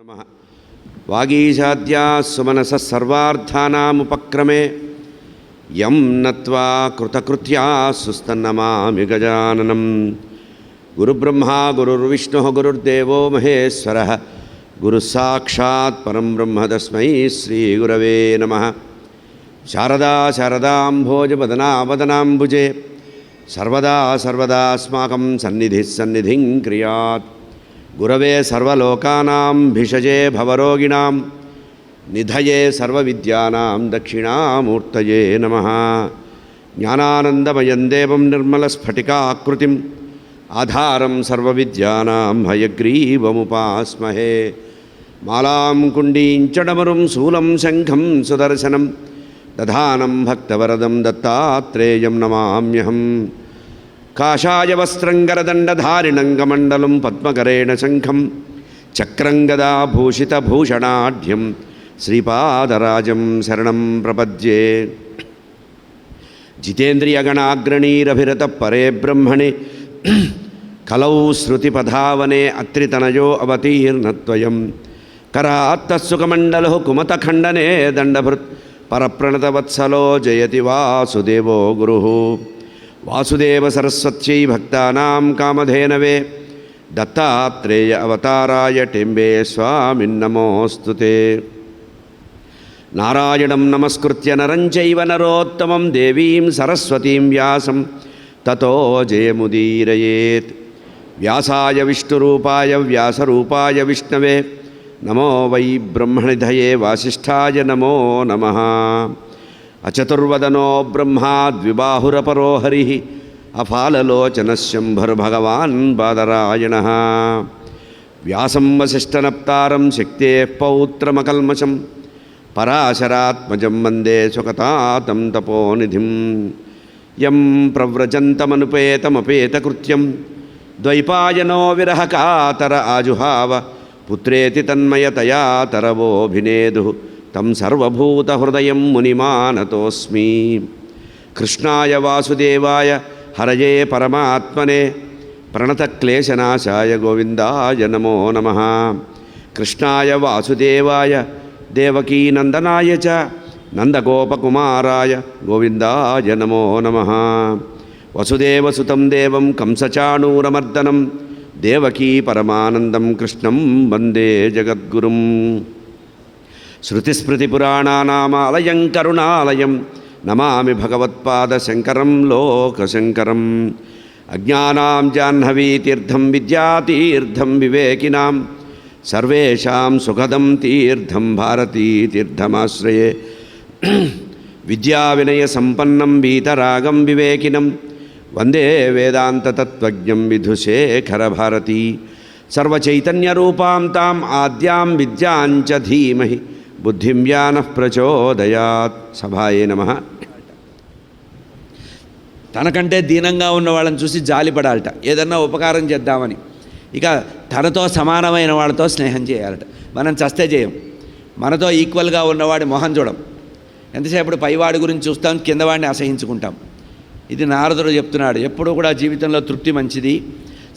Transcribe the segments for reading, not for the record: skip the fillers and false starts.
नमः। वागीशाद्या सुमनसः सर्वार्थानामुपक्रमे यं नत्वा कृतकृत्या सुस्तन्नमामि गजाननं। गुरुब्रह्मा गुरुर्विष्णुः गुरुर्देवो महेश्वरः गुरुसाक्षात् परं ब्रह्म तस्मै श्रीगुरवे नमः। शारदा शारदाम्भोजवदनावदनाम्बुजे सर्वदा सर्वदास्माकं सन्निधिः सन्निधिं क्रियात्। गुरवे सर्वलोकानां भिषजे भवरोगिणां निधये सर्वविद्यानां दक्षिणामूर्तये नमः। ज्ञानानन्दमयं देवं निर्मलस्फटिकाकृतिम् आधारं सर्वविद्यानां हयग्रीवमुपास्महे। मालां कुण्डीं च डमरुं शूलं शङ्खं सुदर्शनं दधानं भक्तवरदं दत्तात्रेयं नमाम्यहम्। काषाय वस्त्रंगरदंडधारिणं कमण्डलं पद्मकरेण शङ्खं चक्रं गदाभूषितभूषणाढ्यं श्रीपादराजं शरणं प्रपद्ये। जितेन्द्रियगणाग्रणीरभिरतः परे ब्रह्मणे कलौ श्रुतिपधावने अत्रितनयो अवतीर्णत्वयं करात्तस्सुकमण्डलो कुमतखण्डने दण्डभृत् परप्रणतवत्सलो जयति वासुदेवो गुरुः। वासुदेव सरस्वत्यै भक्तानां कामधेनवे दत्तात्रेय अवताराय टेम्बे स्वामिन्नमोऽस्तुते। नारायणं नमस्कृत्य नरं चैव नरोत्तमं देवीं सरस्वतीं व्यासं ततो जयमुदीरयेत्। व्यासाय विष्णुरूपाय व्यासरूपाय विष्णवे नमो वै ब्रह्मनिधये वासिष्ठाय नमो नमः। अचतुर्वदनो ब्रह्मा द्विबाहुरपरो हरिः अफाललोचनशम्भर्भगवान् बादरायणः। व्यासं वसिष्ठनप्तारं शक्तेः पौत्रमकल्मषं पराशरात्मजं वन्दे स्वकतातं तपोनिधिं। यं प्रव्रजन्तमनुपेतमपेतकृत्यं द्वैपायनो विरहकातर आजुहाव पुत्रेति तन्मयतया तरवोऽभिनेदुः तं सर्वभूतहृदयं मुनिमानतोऽस्मि। कृष्णाय वासुदेवाय हरये परमात्मने प्रणतक्लेशनाशाय गोविन्दाय नमो नमः। कृष्णाय वासुदेवाय देवकीनन्दनाय च नन्दगोपकुमाराय गोविन्दाय नमो नमः। वसुदेवसुतं देवं कंसचाणूरमर्दनं देवकी परमानन्दं कृष्णं वन्दे जगद्गुरुम्। श्रुतिस्मृतिपुराणानामालयं करुणालयं नमामि भगवत्पादशङ्करं लोकशङ्करम्। अज्ञानां जाह्नवीतीर्थं विद्यातीर्थं विवेकिनां सर्वेषां सुखदं तीर्थं भारतीतीर्थमाश्रये। विद्याविनयसम्पन्नं वीतरागं विवेकिनं वन्दे वेदान्ततत्त्वज्ञं विधुशेखरभारती। सर्वचैतन्यरूपां ताम् आद्यां विद्यां च धीमहि बुद्धिं यानः प्रचोदयात्। సభాయే నమః. తనకంటే దీనంగా ఉన్న వాళ్ళని చూసి జాలిపడాలట, ఏదన్నా ఉపకారం చేద్దామని. ఇక తనతో సమానమైన వాళ్ళతో స్నేహం చేయాలట. మనం చస్తే చేయం. మనతో ఈక్వల్గా ఉన్నవాడి మొహం చూడం. ఎంతసేపు పైవాడి గురించి చూస్తాం, కిందవాడిని అసహించుకుంటాం. ఇది నారదుడు చెప్తున్నాడు. ఎప్పుడూ కూడా జీవితంలో తృప్తి మంచిది.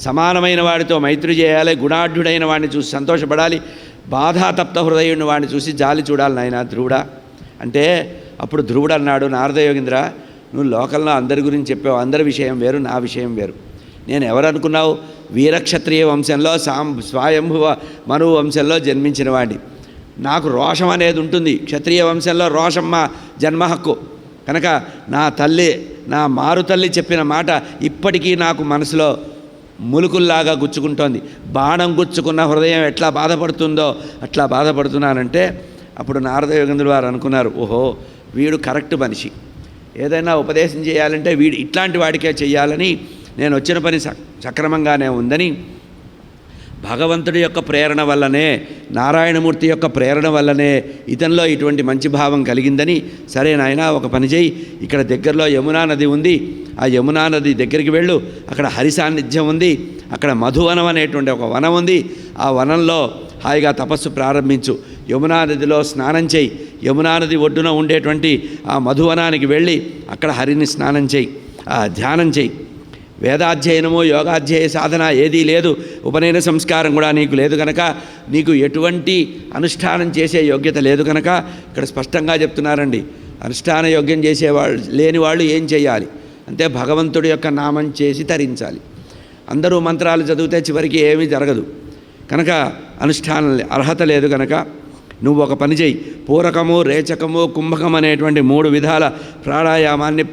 సమానమైన వాడితో మైత్రి చేయాలి. గుణాఢ్యుడైన వాడిని చూసి సంతోషపడాలి. బాధాతప్త హృదయుడిని వాడిని చూసి జాలి చూడాలి నాయన ధ్రువుడా అంటే. అప్పుడు ధ్రువుడు అన్నాడు, నారదయోగీంద్ర, నువ్వు లోకంలో అందరి గురించి చెప్పావు. అందరి విషయం వేరు, నా విషయం వేరు. నేను ఎవరనుకున్నావు? వీరక్షత్రియ వంశంలో స్వయంభువ మనువు వంశంలో జన్మించిన వాడిని. నాకు రోషం అనేది ఉంటుంది. క్షత్రియ వంశంలో రోషం మా జన్మ హక్కు కనుక నా తల్లి, నా మారు తల్లి చెప్పిన మాట ఇప్పటికీ నాకు మనసులో ములుకుల్లాగా గుచ్చుకుంటోంది. బాణం గుచ్చుకున్న హృదయం ఎట్లా బాధపడుతుందో అట్లా బాధపడుతున్నానంటే అప్పుడు నారదయోగేంద్రుల వారు అనుకున్నారు, ఓహో వీడు కరెక్ట్ మనిషి. ఏదైనా ఉపదేశం చేయాలంటే వీడు ఇట్లాంటి వాడికే చెయ్యాలని, నేను వచ్చిన పని సక్రమంగానే ఉందని భగవంతుడి యొక్క ప్రేరణ వల్లనే, నారాయణమూర్తి యొక్క ప్రేరణ వల్లనే ఇతనిలో ఇటువంటి మంచి భావం కలిగిందని, సరే నాయనా ఒక పని చేయి, ఇక్కడ దగ్గరలో యమునా నది ఉంది, ఆ యమునా నది దగ్గరికి వెళ్ళు, అక్కడ హరి సాన్నిధ్యం ఉంది, అక్కడ మధువనం అనేటువంటి ఒక వనం ఉంది, ఆ వనంలో హాయిగా తపస్సు ప్రారంభించు, యమునా నదిలో స్నానం చేయి, యమునా నది ఒడ్డున ఉండేటువంటి ఆ మధువనానికి వెళ్ళి అక్కడ హరిని స్నానం చేయి, ధ్యానం చేయి. వేదాధ్యయనము యోగాధ్యాయ సాధన ఏదీ లేదు, ఉపనయన సంస్కారం కూడా నీకు లేదు కనుక నీకు ఎటువంటి అనుష్ఠానం చేసే యోగ్యత లేదు కనుక ఇక్కడ స్పష్టంగా చెప్తున్నారండి. అనుష్ఠాన యోగ్యం చేసేవాళ్ళు లేని వాళ్ళు ఏం చేయాలి అంటే భగవంతుడి యొక్క నామం చేసి తరించాలి. అందరూ మంత్రాలు చదివితే చివరికి ఏమీ జరగదు కనుక అనుష్ఠానం అర్హత లేదు కనుక నువ్వు ఒక పని చేయి. పూరకము, రేచకము, కుంభకం అనేటువంటి 3 విధాల ప్రాణాయామాన్ని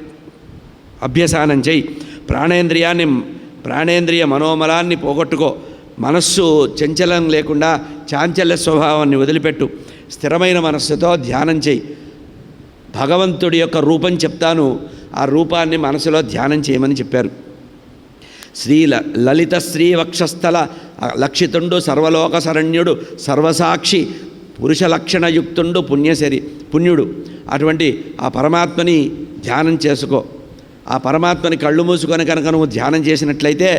అభ్యసనం చేయి. ప్రాణేంద్రియ మనోమలాన్ని పోగొట్టుకో. మనస్సు చంచలం లేకుండా చాంచల్య స్వభావాన్ని వదిలిపెట్టు. స్థిరమైన మనస్సుతో ధ్యానం చేయి. భగవంతుడి యొక్క రూపం చెప్తాను, ఆ రూపాన్ని మనసులో ధ్యానం చేయమని చెప్పారు. లలిత శ్రీ వక్షస్థల లక్షితుండు, సర్వలోక శరణ్యుడు, సర్వసాక్షి, పురుష లక్షణయుక్తుండు, పుణ్యుడు. అటువంటి ఆ పరమాత్మని ధ్యానం చేసుకో. ఆ పరమాత్మని కళ్ళు మూసుకొని కనుక నువ్వు ధ్యానం చేసినట్లయితే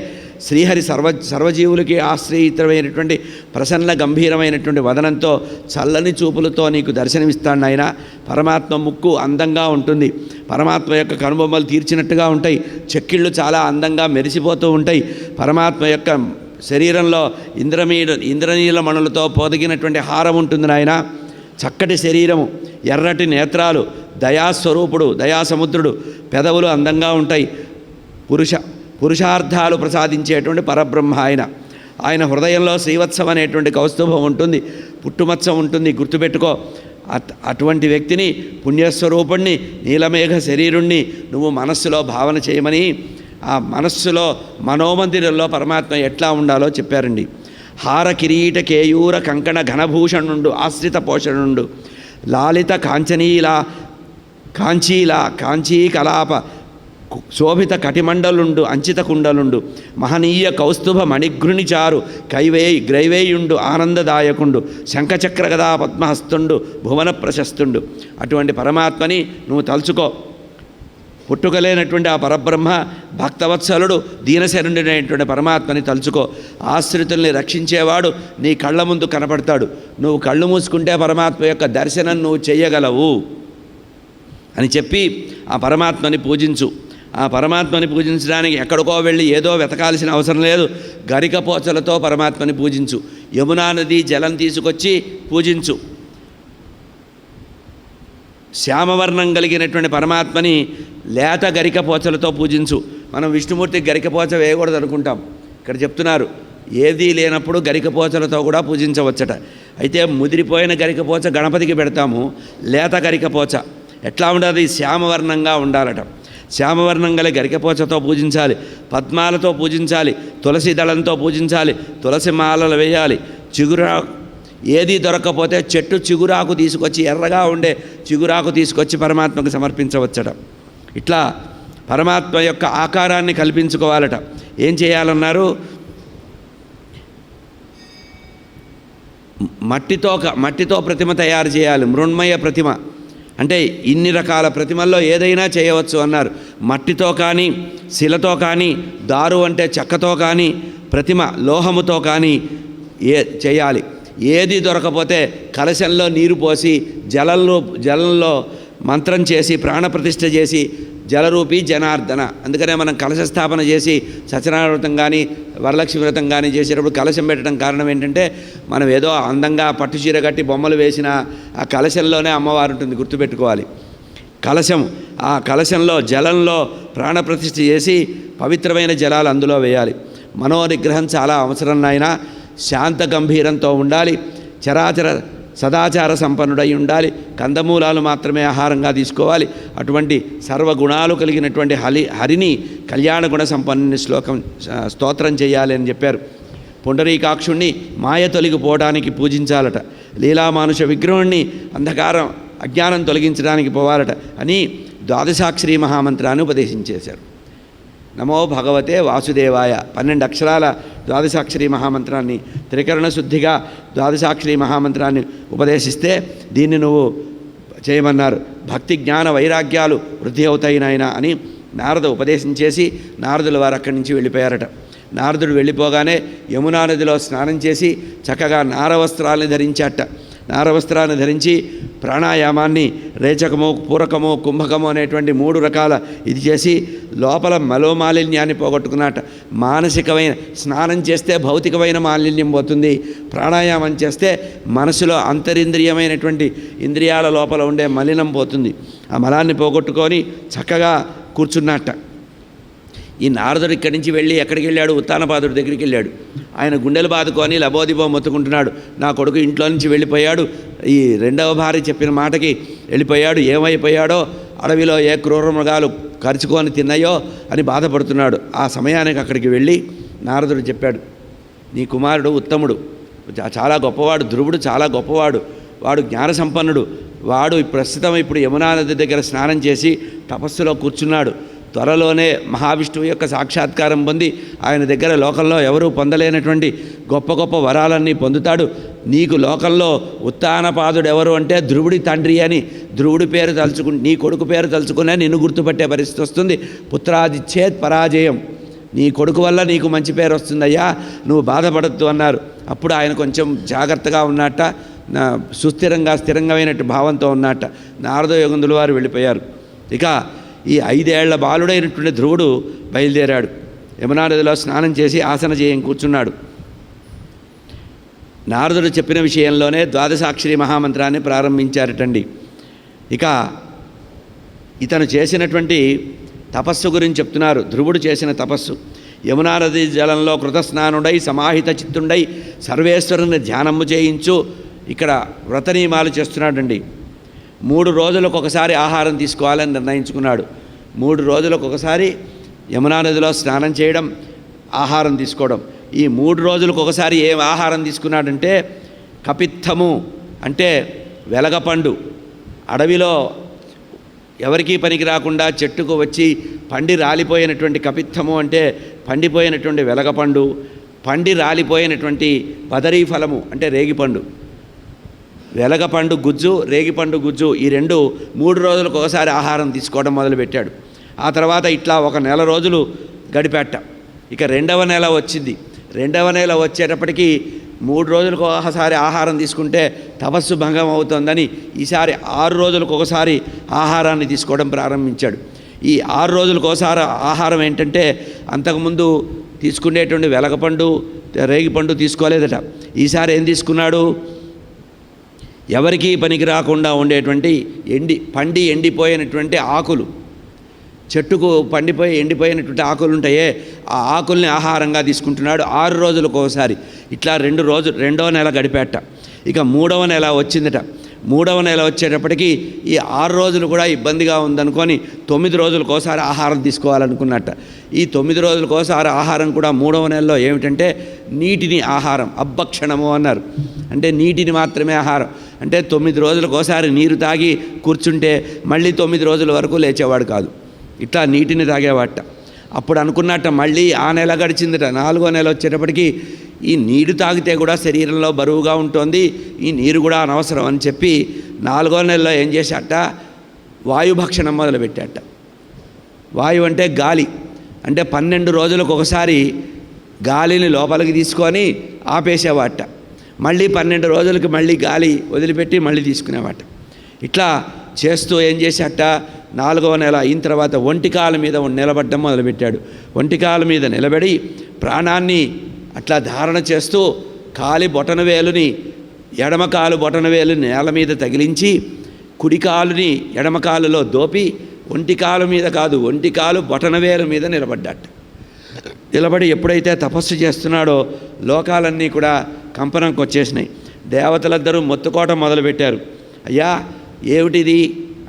శ్రీహరి సర్వజీవులకి ఆశ్రయితమైనటువంటి ప్రసన్న గంభీరమైనటువంటి వదనంతో చల్లని చూపులతో నీకు దర్శనమిస్తాడు ఆయన. పరమాత్మ ముక్కు అందంగా ఉంటుంది, పరమాత్మ యొక్క కనుబొమ్మలు తీర్చినట్టుగా ఉంటాయి, చెక్కిళ్ళు చాలా అందంగా మెరిసిపోతూ ఉంటాయి. పరమాత్మ యొక్క శరీరంలో ఇంద్రనీల మణులతో పొదిగినటువంటి హారం ఉంటుంది నాయన. చక్కటి శరీరము, ఎర్రటి నేత్రాలు, దయాస్వరూపుడు, దయాసముద్రుడు, పెదవులు అందంగా ఉంటాయి. పురుషార్థాలు ప్రసాదించేటువంటి పరబ్రహ్మ ఆయన హృదయంలో శ్రీవత్సం అనేటువంటి కౌస్తుభం ఉంటుంది, పుట్టుమత్సం ఉంటుంది, గుర్తుపెట్టుకో. అటువంటి వ్యక్తిని, పుణ్యస్వరూపుణ్ణి, నీలమేఘ శరీరుణ్ణి నువ్వు మనస్సులో భావన చేయమని ఆ మనస్సులో మనోమందిరంలో పరమాత్మ ఎట్లా ఉండాలో చెప్పారండి. హార కిరీట కేయూర కంకణ ఘనభూషణుండు, ఆశ్రిత పోషణుండు, లాలిత కాంచీ కలాప శోభిత కటిమండలుండు, అంచిత కుండలుండు, మహనీయ కౌస్తుభ మణిఘృణిచారు, గ్రైవేయుండు, ఆనందదాయకుండు, శంఖచక్ర గదా పద్మహస్తుండు, భువన ప్రశస్తుండు. అటువంటి పరమాత్మని నువ్వు తలుచుకో. పుట్టుకలేనటువంటి ఆ పరబ్రహ్మ, భక్తవత్సలుడు, దీనశరణుడైనటువంటి పరమాత్మని తలుచుకో. ఆశ్రితుల్ని రక్షించేవాడు నీ కళ్ళ ముందు కనపడతాడు. నువ్వు కళ్ళు మూసుకుంటే పరమాత్మ యొక్క దర్శనం నువ్వు చెయ్యగలవు అని చెప్పి ఆ పరమాత్మని పూజించు. ఆ పరమాత్మని పూజించడానికి ఎక్కడికో వెళ్ళి ఏదో వెతకాల్సిన అవసరం లేదు. గరికపోచలతో పరమాత్మని పూజించు. యమునా నది జలం తీసుకొచ్చి పూజించు. శ్యామవర్ణం కలిగినటువంటి పరమాత్మని లేత గరికపోచలతో పూజించు. మనం విష్ణుమూర్తికి గరికపోచ వేయకూడదు అనుకుంటాం. ఇక్కడ చెప్తున్నారు ఏదీ లేనప్పుడు గరికపోచలతో కూడా పూజించవచ్చట. అయితే ముదిరిపోయిన గరికపోచ గణపతికి పెడతాము, లేత గరికపోచ ఎట్లా ఉండాలి? శ్యామవర్ణంగా ఉండాలట. శ్యామవర్ణం గల గరికపోచతో పూజించాలి, పద్మాలతో పూజించాలి, తులసి దళంతో పూజించాలి, తులసి మాలలు వేయాలి. ఏది దొరక్కపోతే చెట్టు చిగురాకు తీసుకొచ్చి, ఎర్రగా ఉండే చిగురాకు తీసుకొచ్చి పరమాత్మకు సమర్పించవచ్చట. ఇట్లా పరమాత్మ యొక్క ఆకారాన్ని కల్పించుకోవాలట. ఏం చేయాలన్నారు? మట్టితో ప్రతిమ తయారు చేయాలి. మృణ్మయ ప్రతిమ అంటే ఇన్ని రకాల ప్రతిమల్లో ఏదైనా చేయవచ్చు అన్నారు. మట్టితో కానీ, శిలతో కానీ, దారు అంటే చెక్కతో కానీ, ప్రతిమ లోహముతో కానీ చేయాలి. ఏది దొరకపోతే కలశంలో నీరు పోసి జలంలో మంత్రం చేసి ప్రాణప్రతిష్ఠ చేసి జలరూపి జనార్దన. అందుకనే మనం కలశ స్థాపన చేసి సత్యనారాయణ వ్రతం కానీ వరలక్ష్మి వ్రతం కానీ చేసేటప్పుడు కలశం పెట్టడం కారణం ఏంటంటే మనం ఏదో అందంగా పట్టు చీర కట్టి బొమ్మలు వేసిన ఆ కలశంలోనే అమ్మవారు ఉంటుంది, గుర్తుపెట్టుకోవాలి. ఆ కలశంలో జలంలో ప్రాణప్రతిష్ఠ చేసి పవిత్రమైన జలాలు అందులో వేయాలి. మనోనిగ్రహం చాలా అవసరం నాయన. శాంత గంభీరంతో ఉండాలి. సదాచార సంపన్నుడై ఉండాలి. కందమూలాలు మాత్రమే ఆహారంగా తీసుకోవాలి. అటువంటి సర్వగుణాలు కలిగినటువంటి హరిని కళ్యాణ గుణ సంపన్నుని స్తోత్రం చేయాలి అని చెప్పారు. పుండరీకాక్షుణ్ణి మాయ తొలగిపోవడానికి పూజించాలట. లీలామానుష విగ్రహుణ్ణి అంధకారం అజ్ఞానం తొలగించడానికి పోవాలట అని ద్వాదశాక్షరీ మహామంత్రాన్ని ఉపదేశించేశారు. నమో భగవతే వాసుదేవాయ 12 అక్షరాల ద్వాదశాక్షరీ మహామంత్రాన్ని త్రికరణ శుద్ధిగా ద్వాదశాక్షరీ మహామంత్రాన్ని ఉపదేశిస్తే దీన్ని నువ్వు చేయమన్నారు. భక్తి జ్ఞాన వైరాగ్యాలు వృద్ధి అవుతాయి నాయన అని నారద ఉపదేశం చేసి నారదుల వారు అక్కడి నుంచి వెళ్ళిపోయారట. నారదుడు వెళ్ళిపోగానే యమునా నదిలో స్నానం చేసి చక్కగా నారవస్త్రాలని ధరించాట. నారవస్త్రాన్ని ధరించి ప్రాణాయామాన్ని రేచకము, పూరకము, కుంభకము అనేటువంటి 3 రకాల ఇది చేసి లోపల మలోమాలిన్యాన్ని పోగొట్టుకున్నట్ట. మానసికమైన స్నానం చేస్తే భౌతికమైన మాలిన్యం పోతుంది, ప్రాణాయామం చేస్తే మనసులో అంతరింద్రియమైనటువంటి ఇంద్రియాల లోపల ఉండే మలినం పోతుంది. ఆ మలాన్ని పోగొట్టుకొని చక్కగా కూర్చున్నట్ట. ఈ నారదుడు ఇక్కడి నుంచి వెళ్ళి ఎక్కడికి వెళ్ళాడు? ఉత్తానపాదుడి దగ్గరికి వెళ్ళాడు. ఆయన గుండెలు బాదుకొని లబోదిబో మొత్తుకుంటున్నాడు, నా కొడుకు ఇంట్లో నుంచి వెళ్ళిపోయాడు, ఈ 2వ భార్య చెప్పిన మాటకి వెళ్ళిపోయాడు, ఏమైపోయాడో, అడవిలో ఏ క్రూర మృగాలు కరుచుకొని తిన్నాయో అని బాధపడుతున్నాడు. ఆ సమయానికి అక్కడికి వెళ్ళి నారదుడు చెప్పాడు, నీ కుమారుడు ఉత్తముడు, చాలా గొప్పవాడు, ధ్రువుడు చాలా గొప్పవాడు, వాడు జ్ఞాన సంపన్నుడు, వాడు ప్రస్తుతం ఇప్పుడు యమునా నది దగ్గర స్నానం చేసి తపస్సులో కూర్చున్నాడు. త్వరలోనే మహావిష్ణువు యొక్క సాక్షాత్కారం పొంది ఆయన దగ్గర లోకంలో ఎవరూ పొందలేనటువంటి గొప్ప గొప్ప వరాలన్నీ పొందుతాడు. నీకు లోకంలో ఉత్తానపాదుడు ఎవరు అంటే ధ్రువుడి తండ్రి అని, ధ్రువుడి పేరు తలుచుకుని నీ కొడుకు పేరు తలుచుకునే నిన్ను గుర్తుపట్టే పరిస్థితి వస్తుంది. పుత్రాదిచ్చేత్ పరాజయం, నీ కొడుకు వల్ల నీకు మంచి పేరు వస్తుందయ్యా, నువ్వు బాధపడద్దు అన్నారు. అప్పుడు ఆయన కొంచెం జాగ్రత్తగా ఉన్నట్ట, స్థిరంగా భావంతో ఉన్నట్ట. నారద యోగందుల వారు వెళ్ళిపోయారు. ఇక ఈ 5 ఏళ్ల బాలుడైనటువంటి ధ్రువుడు బయలుదేరాడు. యమునా నదిలో స్నానం చేసి ఆసన చేయం కూర్చున్నాడు. నారదుడు చెప్పిన విషయంలోనే ద్వాదశాక్షరి మహామంత్రాన్ని ప్రారంభించారటండి. ఇక ఇతను చేసినటువంటి తపస్సు గురించి చెప్తున్నారు. ధ్రువుడు చేసిన తపస్సు, యమునా నది జలంలో కృతస్నానుడై సమాహిత చిత్తుండై సర్వేశ్వరుని ధ్యానము చేయించు. ఇక్కడ వ్రత నియమాలు చేస్తున్నాడండి. 3 రోజులకు ఒకసారి ఆహారం తీసుకోవాలని నిర్ణయించుకున్నాడు. 3 రోజులకు ఒకసారి యమునా నదిలో స్నానం చేయడం, ఆహారం తీసుకోవడం. ఈ 3 రోజులకు ఒకసారి ఏం ఆహారం తీసుకున్నాడంటే కపిత్తము అంటే వెలగపండు. అడవిలో ఎవరికీ పనికి రాకుండా చెట్టుకు వచ్చి పండి రాలిపోయినటువంటి కపిత్తము అంటే పండిపోయినటువంటి వెలగపండు, పండి రాలిపోయినటువంటి బదరీ ఫలము అంటే రేగిపండు. వెలగపండు గుజ్జు, రేగిపండు గుజ్జు, ఈ 3 రోజులకు ఒకసారి ఆహారం తీసుకోవడం మొదలుపెట్టాడు. ఆ తర్వాత ఇట్లా 1 నెల రోజులు గడిపెట్ట. ఇక 2వ నెల వచ్చింది. 2వ నెల వచ్చేటప్పటికి 3 రోజులకు ఒకసారి ఆహారం తీసుకుంటే తపస్సు భంగం అవుతుందని ఈసారి 6 రోజులకు ఒకసారి ఆహారాన్ని తీసుకోవడం ప్రారంభించాడు. ఈ 6 రోజులకు ఒకసారి ఆహారం ఏంటంటే అంతకుముందు తీసుకునేటువంటి వెలగపండు, రేగిపండు తీసుకోలేదట. ఈసారి ఏం తీసుకున్నాడు? ఎవరికీ పనికి రాకుండా ఉండేటువంటి ఎండిపోయినటువంటి ఆకులు, చెట్టుకు పండిపోయి ఎండిపోయినటువంటి ఆకులు ఉంటాయే, ఆ ఆకుల్ని ఆహారంగా తీసుకుంటున్నాడు 6 రోజులకు ఒకసారి. ఇట్లా 2వ నెల గడిపేట. ఇక 3వ నెల వచ్చిందట. 3వ నెల వచ్చేటప్పటికి ఈ 6 రోజులు కూడా ఇబ్బందిగా ఉందనుకొని 9 రోజులకు ఒకసారి ఆహారం తీసుకోవాలనుకున్నట్ట. ఈ 9 రోజులకు ఒకసారి ఆహారం కూడా 3వ నెలలో ఏమిటంటే నీటిని ఆహారం, అబ్బక్షణము అన్నారు. అంటే నీటిని మాత్రమే ఆహారం. అంటే 9 రోజులకు ఒకసారి నీరు తాగి కూర్చుంటే మళ్ళీ 9 రోజుల వరకు లేచేవాడు కాదు. ఇట్లా నీటిని తాగేవాట. అప్పుడు అనుకున్నట్ట మళ్ళీ ఆ నెల గడిచిందట. 4వ నెల వచ్చేటప్పటికి ఈ నీరు తాగితే కూడా శరీరంలో బరువుగా ఉంటుంది, ఈ నీరు కూడా అనవసరం అని చెప్పి 4వ నెలలో ఏం చేశాట? వాయుభక్షణం మొదలుపెట్టాట. వాయువు అంటే గాలి. అంటే 12 రోజులకు ఒకసారి గాలిని లోపలికి తీసుకొని ఆపేసేవాట. మళ్ళీ 12 రోజులకి మళ్ళీ గాలి వదిలిపెట్టి మళ్ళీ తీసుకునేవాట. ఇట్లా చేస్తూ ఏం చేశాట? 4వ నెల అయిన తర్వాత ఒంటికాల మీద నిలబడ్డం మొదలుపెట్టాడు. ఒంటికాల మీద నిలబడి ప్రాణాన్ని అట్లా ధారణ చేస్తూ కాలి బొటనవేలుని, ఎడమకాలు బొటనవేలు నేల మీద తగిలించి కుడికాలుని ఎడమకాలులో దోపి ఒంటికాలు మీద కాదు, ఒంటికాలు బొటనవేలు మీద నిలబడ్డాట. నిలబడి ఎప్పుడైతే తపస్సు చేస్తున్నాడో లోకాలన్నీ కూడా కంపనంకి వచ్చేసినాయి. దేవతలందరూ మొత్తుకోవటం మొదలుపెట్టారు. అయ్యా ఏమిటిది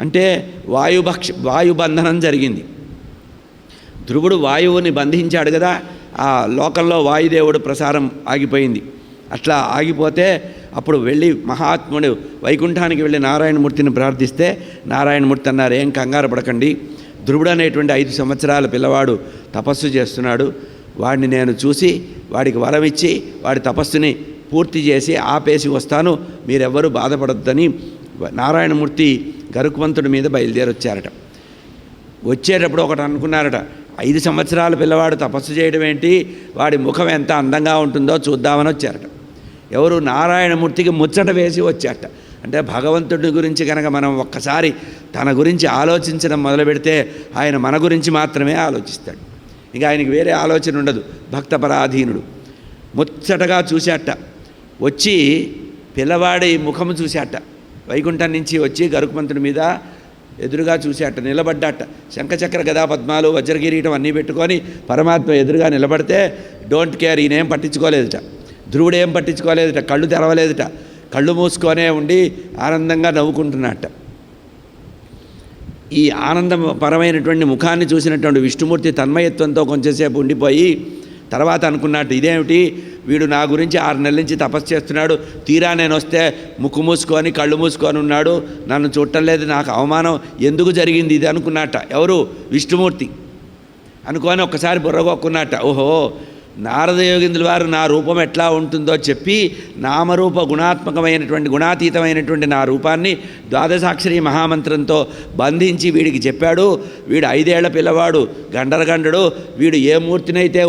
అంటే వాయుబంధనం జరిగింది. ధ్రువుడు వాయువుని బంధించాడు కదా, ఆ లోకంలో వాయుదేవుడు ప్రసారం ఆగిపోయింది. అట్లా ఆగిపోతే అప్పుడు వెళ్ళి మహాత్ముడు వైకుంఠానికి వెళ్ళి నారాయణమూర్తిని ప్రార్థిస్తే నారాయణమూర్తి అన్నారు, ఏం కంగారు పడకండి, ధ్రువుడు అనేటువంటి 5 సంవత్సరాల పిల్లవాడు తపస్సు చేస్తున్నాడు, వాడిని నేను చూసి వాడికి వరం ఇచ్చి వాడి తపస్సుని పూర్తి చేసి ఆపేసి వస్తాను, మీరెవ్వరూ బాధపడొద్దని నారాయణమూర్తి గరుత్మంతుడి మీద బయలుదేరొచ్చారట. వచ్చేటప్పుడు ఒకటి అనుకున్నారట, 5 సంవత్సరాల పిల్లవాడు తపస్సు చేయడం ఏంటి, వాడి ముఖం ఎంత అందంగా ఉంటుందో చూద్దామని వచ్చారట. ఎవరు? నారాయణమూర్తికి ముచ్చట వేసి వచ్చాట. అంటే భగవంతుడి గురించి కనుక మనం ఒక్కసారి తన గురించి ఆలోచించడం మొదలు పెడితే ఆయన మన గురించి మాత్రమే ఆలోచిస్తాడు. ఇంకా ఆయనకి వేరే ఆలోచన ఉండదు. భక్తపరాధీనుడు. ముచ్చటగా చూశాట. వచ్చి పిల్లవాడి ముఖము చూశాట. వైకుంఠం నుంచి వచ్చి గరుకుమంతుడి మీద ఎదురుగా చూశాట. నిలబడ్డాట. శంఖచక్ర గదా పద్మాలు వజ్రకిరీటం అన్నీ పెట్టుకొని పరమాత్మ ఎదురుగా నిలబడితే డోంట్ కేర్, ఈయనేం పట్టించుకోలేదుట. ధ్రువుడు ఏం పట్టించుకోలేదుట. కళ్ళు తెరవలేదుట. కళ్ళు మూసుకొనే ఉండి ఆనందంగా నవ్వుకుంటున్నట్ట. ఈ ఆనందపరమైనటువంటి ముఖాన్ని చూసినటువంటి విష్ణుమూర్తి తన్మయత్వంతో కొంచెంసేపు ఉండిపోయి తర్వాత అనుకున్నట్టు, ఇదేమిటి వీడు నా గురించి 6 నెలల నుంచి తపస్సు చేస్తున్నాడు, తీరా నేను వస్తే ముక్కు మూసుకొని కళ్ళు మూసుకొని ఉన్నాడు, నన్ను చూడటం లేదు, నాకు అవమానం ఎందుకు జరిగింది ఇది అనుకున్నట్ట. ఎవరు? విష్ణుమూర్తి. అనుకొని ఒక్కసారి బుర్రగొక్కున్నట్ట. ఓహో, నారద యోగీంద్రుల వారు నా రూపం ఎట్లా ఉంటుందో చెప్పి నామరూప గుణాత్మకమైనటువంటి గుణాతీతమైనటువంటి నా రూపాన్ని ద్వాదశాక్షరి మహామంత్రంతో బంధించి వీడికి చెప్పాడు. వీడు 5 ఏళ్ల పిల్లవాడు, గండరగండడు. వీడు ఏ మూర్తినైతే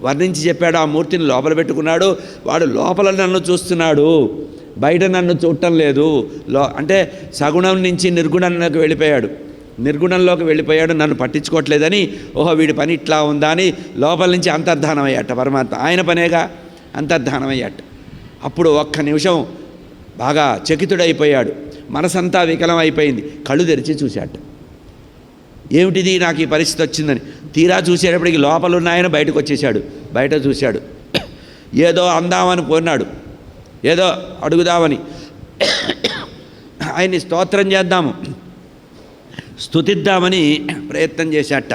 వర్ణించి చెప్పాడో ఆ మూర్తిని లోపల పెట్టుకున్నాడు. వాడు లోపల నన్ను చూస్తున్నాడు, బయట నన్ను చూడటం లేదు. అంటే సగుణం నుంచి నిర్గుణంలోకి వెళ్ళిపోయాడు. నిర్గుణంలోకి వెళ్ళిపోయాడు, నన్ను పట్టించుకోవట్లేదని. ఓహో, వీడి పని ఇట్లా ఉందా అని లోపల నుంచి అంతర్ధానమయ్యాట పరమాత్మ. ఆయన పనేగా అంతర్ధానమయ్యాట. అప్పుడు ఒక్క నిమిషం బాగా చకితుడైపోయాడు. మనసంతా వికలం అయిపోయింది. కళ్ళు తెరిచి చూశాట. ఏమిటిది, నాకు ఈ పరిస్థితి వచ్చిందని. తీరా చూసేటప్పటికి లోపల ఉన్నాయని బయటకు వచ్చేసాడు. బయట చూశాడు. ఏదో అందామని పోన్నాడు, ఏదో అడుగుదామని. ఆయన్ని స్తోత్రం చేద్దాము, స్తుతిద్దామని ప్రయత్నం చేశాట.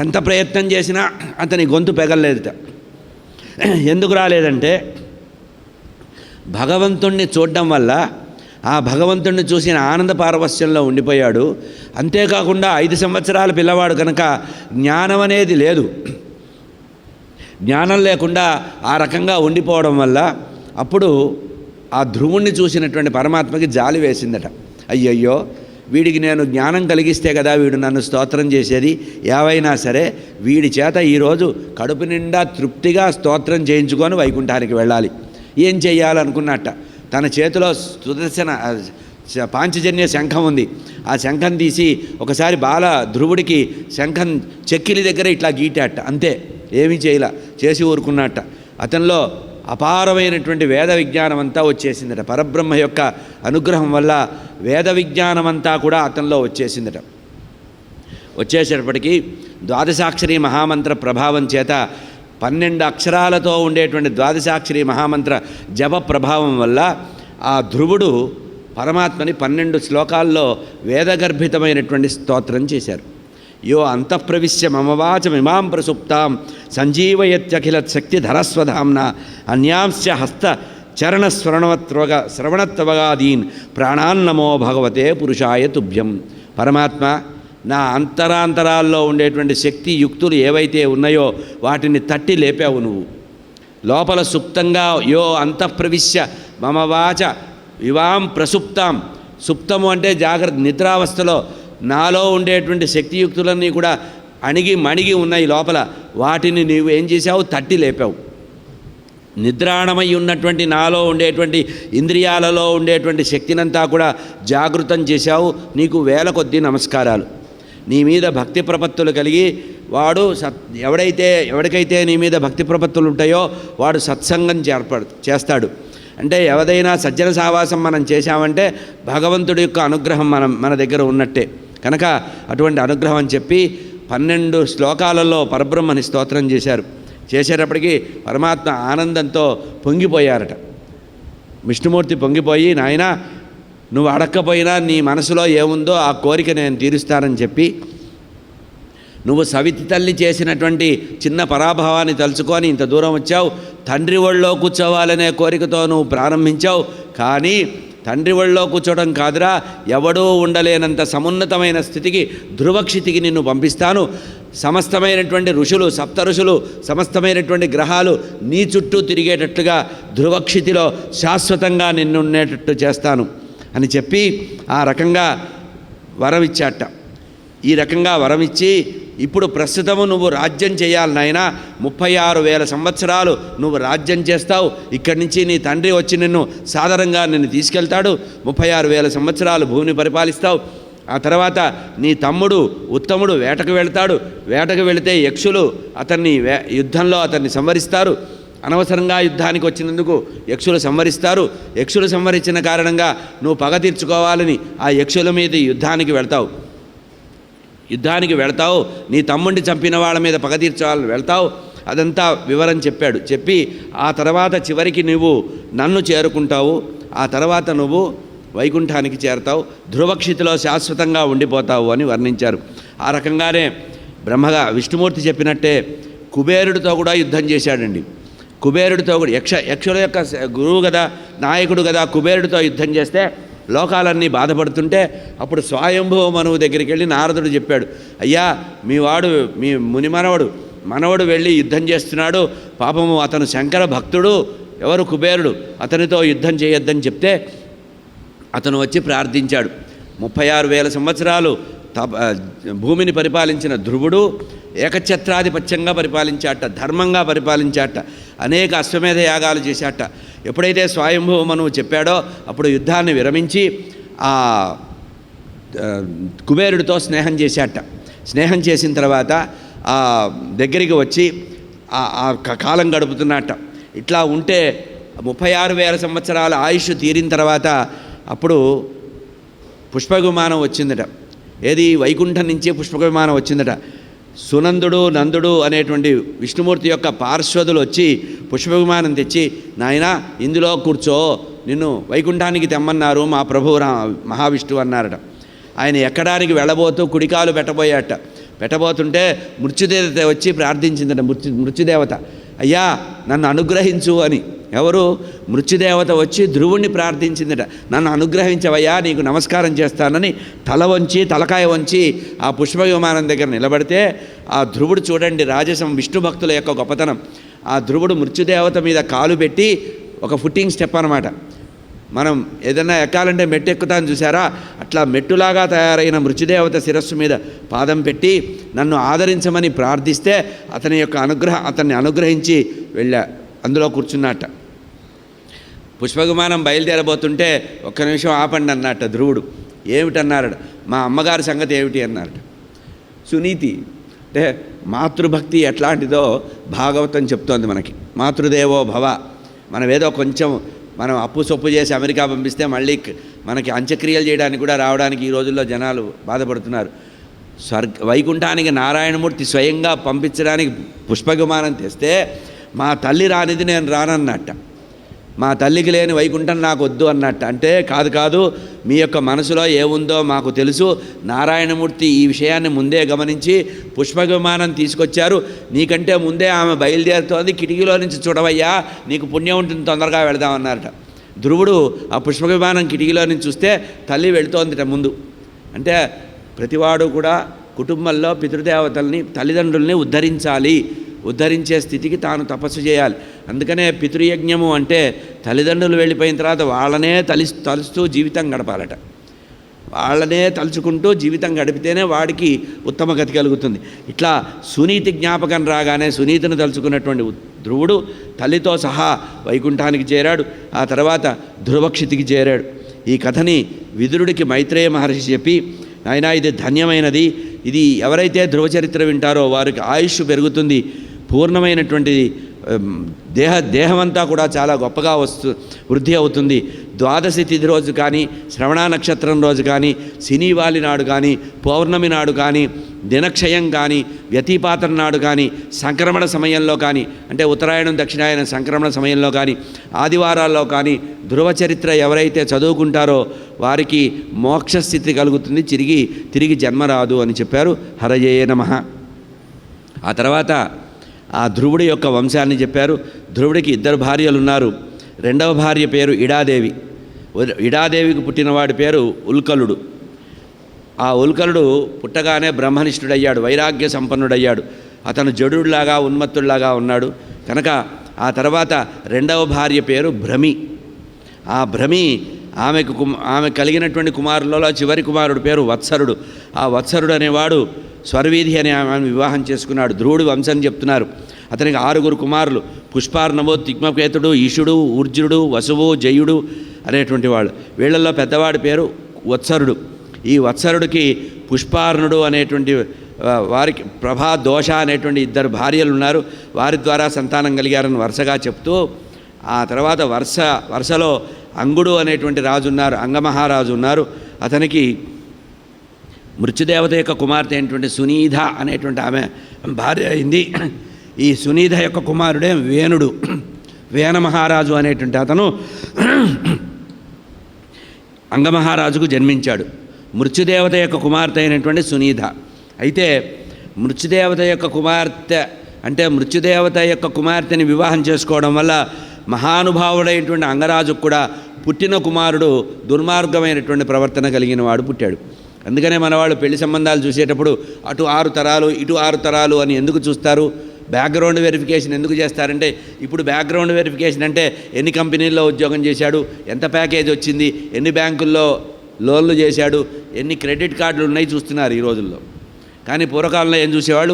ఎంత ప్రయత్నం చేసినా అతని గొంతు పెగలలేదుట. ఎందుకు రాలేదంటే భగవంతుణ్ణి చూడడం వల్ల ఆ భగవంతుణ్ణి చూసిన ఆనంద పారవస్యంలో ఉండిపోయాడు. అంతేకాకుండా 5 సంవత్సరాల పిల్లవాడు కనుక జ్ఞానం అనేది లేదు. జ్ఞానం లేకుండా ఆ రకంగా ఉండిపోవడం వల్ల అప్పుడు ఆ ధ్రువుణ్ణి చూసినటువంటి పరమాత్మకి జాలి వేసిందట. అయ్యయ్యో, వీడికి నేను జ్ఞానం కలిగిస్తే కదా వీడు నన్ను స్తోత్రం చేసేది. ఏవైనా సరే వీడి చేత ఈరోజు కడుపు నిండా తృప్తిగా స్తోత్రం చేయించుకొని వైకుంఠానికి వెళ్ళాలి. ఏం చెయ్యాలనుకున్నట్ట. తన చేతిలో సుదర్శన పాంచజన్య శంఖం ఉంది. ఆ శంఖం తీసి ఒకసారి బాల ధ్రువుడికి శంఖం చెక్కిలి దగ్గర ఇట్లా గీటాట. అంతే, ఏమీ చేయలా, చేసి ఊరుకున్నట్ట. అతనిలో అపారమైనటువంటి వేద విజ్ఞానం అంతా వచ్చేసిందట. పరబ్రహ్మ యొక్క అనుగ్రహం వల్ల వేద విజ్ఞానం అంతా కూడా అతనిలో వచ్చేసిందట. వచ్చేసేటప్పటికీ ద్వాదశాక్షరి మహామంత్ర ప్రభావం చేత 12 అక్షరాలతో ఉండేటువంటి ద్వాదశాక్షరి మహామంత్ర జప ప్రభావం వల్ల ఆ ధ్రువుడు పరమాత్మని 12 శ్లోకాల్లో వేదగర్భితమైనటువంటి స్తోత్రం చేశారు. యో అంతఃప్రవిశ్య మమ వాచమిమాం ప్రసుప్తాం సంజీవయత్యఖిల శక్తిధరస్వధాంన అన్యాంశ్చ హస్త చరణ శ్రవణత్వగాదీన్ ప్రాణాన్నమో భగవతే పురుషాయ తుభ్యం. పరమాత్మ, నా అంతరాంతరాల్లో ఉండేటువంటి శక్తి యుక్తులు ఏవైతే ఉన్నాయో వాటిని తట్టి లేపావు నువ్వు. లోపల సుప్తంగా యో అంతఃప్రవిశ్య మమ వాచ ఇవాం ప్రసుప్తాం. సుప్తము అంటే జాగ్రత్త, నిద్రావస్థలో నాలో ఉండేటువంటి శక్తియుక్తులన్నీ కూడా అణిగి మణిగి ఉన్నాయి లోపల. వాటిని నీవు ఏం చేశావు? తట్టి లేపావు. నిద్రాణమై ఉన్నటువంటి నాలో ఉండేటువంటి ఇంద్రియాలలో ఉండేటువంటి శక్తినంతా కూడా జాగృతం చేశావు. నీకు వేల కొద్దీ నమస్కారాలు. నీ మీద భక్తి ప్రపత్తులు కలిగి వాడు ఎవరికైతే నీ మీద భక్తి ప్రపత్తులు ఉంటాయో వాడు సత్సంగం చేస్తాడు. అంటే ఎవరైనా సజ్జన సావాసం మనం చేశామంటే భగవంతుడి యొక్క అనుగ్రహం మన దగ్గర ఉన్నట్టే. కనుక అటువంటి అనుగ్రహం అని చెప్పి 12 శ్లోకాలలో పరబ్రహ్మని స్తోత్రం చేశారు. చేసేటప్పటికి పరమాత్మ ఆనందంతో పొంగిపోయారట. విష్ణుమూర్తి పొంగిపోయి, నాయనా నువ్వు అడక్కపోయినా నీ మనసులో ఏముందో ఆ కోరిక నేను తీరుస్తానని చెప్పి, నువ్వు సవితి తల్లి చేసినటువంటి చిన్న పరాభవాన్ని తలుచుకొని ఇంత దూరం వచ్చావు. తండ్రి ఒళ్ళో కూర్చోవాలనే కోరికతో నువ్వు ప్రారంభించావు. కానీ తండ్రి ఒళ్ళో కూర్చోవడం కాదురా, ఎవడూ ఉండలేనంత సమున్నతమైన స్థితికి, ధ్రువక్షితికి నిన్ను పంపిస్తాను. సమస్తమైనటువంటి ఋషులు, 7 ఋషులు, సమస్తమైనటువంటి గ్రహాలు నీ చుట్టూ తిరిగేటట్లుగా ధ్రువక్షితిలో శాశ్వతంగా నిన్నుండేటట్టు చేస్తాను అని చెప్పి ఆ రకంగా వరం ఇచ్చాట. ఈ రకంగా వరం ఇచ్చి ఇప్పుడు ప్రస్తుతము నువ్వు రాజ్యం చేయాలి నాయనా, 36,000 సంవత్సరాలు నువ్వు రాజ్యం చేస్తావు, ఇక్కడి నుంచి నీ తండ్రి వచ్చి నిన్ను సాధారణంగా నిన్ను తీసుకెళ్తాడు, 36,000 సంవత్సరాలు భూమిని పరిపాలిస్తావు. ఆ తర్వాత నీ తమ్ముడు ఉత్తముడు వేటకు వెళ్తాడు, వేటకు వెళితే యక్షులు అతన్ని యుద్ధంలో అతన్ని సంహరిస్తారు. అనవసరంగా యుద్ధానికి వచ్చినందుకు యక్షులు సంహరిస్తారు. యక్షులు సంహరించిన కారణంగా నువ్వు పగ తీర్చుకోవాలని ఆ యక్షుల మీద యుద్ధానికి వెళ్తావు, నీ తమ్ముడిని చంపిన వాళ్ళ మీద పగ తీర్చాలని వెళ్తావు. అదంతా వివరం చెప్పాడు. చెప్పి ఆ తర్వాత చివరికి నువ్వు నన్ను చేరుకుంటావు, ఆ తర్వాత నువ్వు వైకుంఠానికి చేరతావు, ధ్రువక్షితిలో శాశ్వతంగా ఉండిపోతావు అని వర్ణించారు. ఆ రకంగానే విష్ణుమూర్తి చెప్పినట్టే కుబేరుడితో కూడా యుద్ధం చేశాడండి. కుబేరుడితో కూడా యక్షుల యొక్క గురువు కదా, నాయకుడు కదా, కుబేరుడితో యుద్ధం చేస్తే లోకాలన్నీ బాధపడుతుంటే అప్పుడు స్వయంభువ మనువు దగ్గరికి వెళ్ళి నారదుడు చెప్పాడు, అయ్యా మీ ముని మనవడు వెళ్ళి యుద్ధం చేస్తున్నాడు, పాపము అతను శంకర భక్తుడు, ఎవరు కుబేరుడు, అతనితో యుద్ధం చేయొద్దని చెప్తే అతను వచ్చి ప్రార్థించాడు. 36,000 సంవత్సరాలు భూమిని పరిపాలించిన ధ్రువుడు ఏకఛత్రాధిపత్యంగా పరిపాలించాట, ధర్మంగా పరిపాలించాట, అనేక అశ్వమేధ యాగాలు చేశాట. ఎప్పుడైతే స్వయంభువ మనువు చెప్పాడో అప్పుడు యుద్ధాన్ని విరమించి ఆ కుబేరుడితో స్నేహం చేశాట. స్నేహం చేసిన తర్వాత ఆ దగ్గరికి వచ్చి ఆ కాలం గడుపుతున్నట్ట. ఇట్లా ఉంటే 36,000 సంవత్సరాల ఆయుష్ తీరిన తర్వాత అప్పుడు పుష్పవిమానం వచ్చిందట. ఏది వైకుంఠం నుంచే పుష్పవిమానం వచ్చిందట. సునందుడు నందుడు అనేటువంటి విష్ణుమూర్తి యొక్క పార్శ్వదులు వచ్చి పుష్పవిమానం తెచ్చి, నాయనా ఇందులో కూర్చో, నిన్ను వైకుంఠానికి తెమ్మన్నారు మా ప్రభువు మహావిష్ణువు అన్నారట. ఆయన ఎక్కడానికి వెళ్ళబోతూ కుడికాలు పెట్టబోతుంటే మృత్యుదేవత వచ్చి ప్రార్థించిందట. మృత్యుదేవత, అయ్యా నన్ను అనుగ్రహించు అని. ఎవరు? మృత్యుదేవత వచ్చి ధ్రువుణ్ణి ప్రార్థించిందట, నన్ను అనుగ్రహించవయ్యా, నీకు నమస్కారం చేస్తానని తలకాయ వంచి ఆ పుష్పవిమానం దగ్గర నిలబడితే ఆ ధ్రువుడు చూడండి, రాజసం విష్ణు భక్తుల యొక్క గొప్పతనం. ఆ ధ్రువుడు మృత్యుదేవత మీద కాలు పెట్టి ఒక ఫుట్టింగ్ స్టెప్ అన్నమాట. మనం ఏదన్నా ఎక్కాలంటే మెట్టు ఎక్కుతాను చూసారా, అట్లా మెట్టులాగా తయారైన మృత్యుదేవత శిరస్సు మీద పాదం పెట్టి నన్ను ఆదరించమని ప్రార్థిస్తే అతన్ని అనుగ్రహించి అందులో కూర్చున్నట్ట. పుష్పవిమానం బయలుదేరబోతుంటే ఒక్క నిమిషం ఆపండి అన్నట్ట ధ్రువుడు. ఏమిటన్నారట? మా అమ్మగారి సంగతి ఏమిటి అన్నారట. సునీతి అంటే మాతృభక్తి ఎట్లాంటిదో భాగవతం చెప్తోంది మనకి. మాతృదేవో భవ. మనమేదో కొంచెం మనం అప్పు సొప్పు చేసి అమెరికా పంపిస్తే మళ్ళీ మనకి అంత్యక్రియలు చేయడానికి కూడా రావడానికి ఈ రోజుల్లో జనాలు బాధపడుతున్నారు. వైకుంఠానికి నారాయణమూర్తి స్వయంగా పంపించడానికి పుష్పవిమానం తెస్తే మా తల్లి రానిది నేను రానన్నట్ట. మా తల్లికి లేని వైకుంఠం నాకు వద్దు అన్నట్ట. అంటే కాదు, మీ యొక్క మనసులో ఏముందో మాకు తెలుసు, నారాయణమూర్తి ఈ విషయాన్ని ముందే గమనించి పుష్పవిమానం తీసుకొచ్చారు, నీకంటే ముందే ఆమె బయలుదేరుతోంది, కిటికీలో నుంచి చూడవయ్యా, నీకు పుణ్యం ఉంటుంది, తొందరగా వెళదామన్నారట. ధ్రువుడు ఆ పుష్పవిమానం కిటికీలో నుంచి చూస్తే తల్లి వెళుతోందిట ముందు. అంటే ప్రతివాడు కూడా కుటుంబంలో పితృదేవతల్ని తల్లిదండ్రుల్ని ఉద్ధరించే స్థితికి తాను తపస్సు చేయాలి. అందుకనే పితృయజ్ఞము అంటే తల్లిదండ్రులు వెళ్ళిపోయిన తర్వాత వాళ్ళనే తలుస్తూ జీవితం గడపాలట. వాళ్ళనే తలుచుకుంటూ జీవితం గడిపితేనే వాడికి ఉత్తమ గతి కలుగుతుంది. ఇట్లా సునీతి జ్ఞాపకం రాగానే సునీతిని తలుచుకున్నటువంటి ధ్రువుడు తల్లితో సహా వైకుంఠానికి చేరాడు. ఆ తర్వాత ధ్రువక్షితికి చేరాడు. ఈ కథని విదురుడికి మైత్రేయ మహర్షి చెప్పి, నాయనా ఇది ధన్యమైనది, ఇది ఎవరైతే ధ్రువచరిత్ర వింటారో వారికి ఆయుష్ పెరుగుతుంది, పూర్ణమైనటువంటి దేహమంతా కూడా చాలా గొప్పగా వృద్ధి అవుతుంది. ద్వాదశి తిథి రోజు కానీ, శ్రవణ నక్షత్రం రోజు కానీ, శనివాలి నాడు కానీ, పౌర్ణమి నాడు కానీ, దినక్షయం కానీ, వ్యతిపాతం నాడు కానీ, సంక్రమణ సమయంలో కానీ, అంటే ఉత్తరాయణం దక్షిణాయనం సంక్రమణ సమయంలో కానీ, ఆదివారాల్లో కానీ ధ్రువచరిత్ర ఎవరైతే చదువుకుంటారో వారికి మోక్షస్థితి కలుగుతుంది, తిరిగి జన్మ రాదు అని చెప్పారు. హరయే నమః. ఆ తర్వాత ఆ ధ్రువుడి యొక్క వంశాన్ని చెప్పారు. ధ్రువుడికి 2 భార్యలు ఉన్నారు. రెండవ భార్య పేరు ఇడాదేవి. ఇడాదేవికి పుట్టినవాడి పేరు ఉల్కలుడు. ఆ ఉల్కలుడు పుట్టగానే బ్రహ్మనిష్ఠుడయ్యాడు, వైరాగ్య సంపన్నుడయ్యాడు. అతను జడులాగా ఉన్మత్తుల్లాగా ఉన్నాడు కనుక ఆ తర్వాత రెండవ భార్య పేరు భ్రమి. ఆ భ్రమి ఆమె కలిగినటువంటి కుమారులలో చివరి కుమారుడు పేరు వత్సరుడు. ఆ వత్సరుడు అనేవాడు స్వర్వీధి అనే ఆమెను వివాహం చేసుకున్నాడు. ధ్రువుడు వంశం చెప్తున్నారు. అతనికి 6 కుమారులు: పుష్పార్ణవు, తిగ్మకేతుడు, ఈషుడు, ఊర్జుడు, వసువు, జయుడు అనేటువంటి వాళ్ళు. వీళ్ళల్లో పెద్దవాడి పేరు వత్సరుడు. ఈ వత్సరుడికి పుష్పార్ణుడు అనేటువంటి వారికి ప్రభా, దోష అనేటువంటి 2 భార్యలు ఉన్నారు. వారి ద్వారా సంతానం కలిగారని వరుసగా చెప్తూ, ఆ తర్వాత వరుసలో అంగుడు అనేటువంటి రాజు ఉన్నారు, అంగమహారాజు ఉన్నారు. అతనికి మృత్యుదేవత యొక్క కుమార్తె అయినటువంటి సునీధ అనేటువంటి ఆమె భార్య అయింది. ఈ సునీధ యొక్క కుమారుడే వేణుడు. వేణ మహారాజు అనేటువంటి అతను అంగమహారాజుకు జన్మించాడు. మృత్యుదేవత యొక్క కుమార్తె అయినటువంటి సునీధ. అయితే మృత్యుదేవత యొక్క కుమార్తె అంటే మృత్యుదేవత యొక్క కుమార్తెని వివాహం చేసుకోవడం వల్ల మహానుభావుడైనటువంటి అంగరాజుకు కూడా పుట్టిన కుమారుడు దుర్మార్గమైనటువంటి ప్రవర్తన కలిగిన వాడు పుట్టాడు. అందుకనే మన వాళ్ళు పెళ్లి సంబంధాలు చూసేటప్పుడు అటు 6 తరాలు ఇటు 6 తరాలు అని ఎందుకు చూస్తారు? బ్యాక్గ్రౌండ్ వెరిఫికేషన్ ఎందుకు చేస్తారంటే, ఇప్పుడు బ్యాక్గ్రౌండ్ వెరిఫికేషన్ అంటే ఎన్ని కంపెనీల్లో ఉద్యోగం చేశాడు, ఎంత ప్యాకేజ్ వచ్చింది, ఎన్ని బ్యాంకుల్లో లోన్లు చేశాడు, ఎన్ని క్రెడిట్ కార్డులు ఉన్నాయి చూస్తున్నారు ఈ రోజుల్లో. కానీ పూర్వకాలంలో ఏం చూసేవాళ్ళు?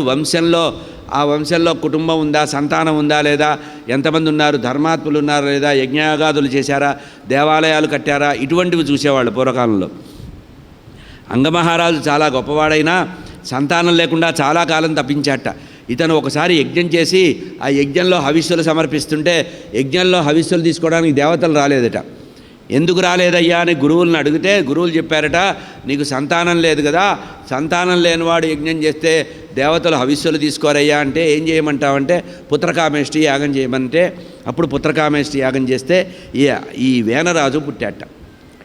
ఆ వంశంలో కుటుంబం ఉందా, సంతానం ఉందా లేదా, ఎంతమంది ఉన్నారు, ధర్మాత్ములు ఉన్నారా లేదా, యజ్ఞయాగాదులు చేశారా, దేవాలయాలు కట్టారా, ఇటువంటివి చూసేవాళ్ళు పూర్వకాలంలో. అంగమహారాజు చాలా గొప్పవాడైనా సంతానం లేకుండా చాలా కాలం తప్పించాట. ఇతను ఒకసారి యజ్ఞం చేసి ఆ యజ్ఞంలో హవిస్సులు సమర్పిస్తుంటే యజ్ఞంలో హవిస్సులు తీసుకోవడానికి దేవతలు రాలేదట. ఎందుకు రాలేదయ్యా అని గురువులను అడిగితే గురువులు చెప్పారట, నీకు సంతానం లేదు కదా, సంతానం లేనివాడు యజ్ఞం చేస్తే దేవతలు హవిస్సులు తీసుకోరయ్యా. అంటే ఏం చేయమంటావంటే పుత్రకామేష్టి యాగం చేయమంటే అప్పుడు పుత్రకామేష్టి యాగం చేస్తే ఈ వేనరాజు పుట్టాట.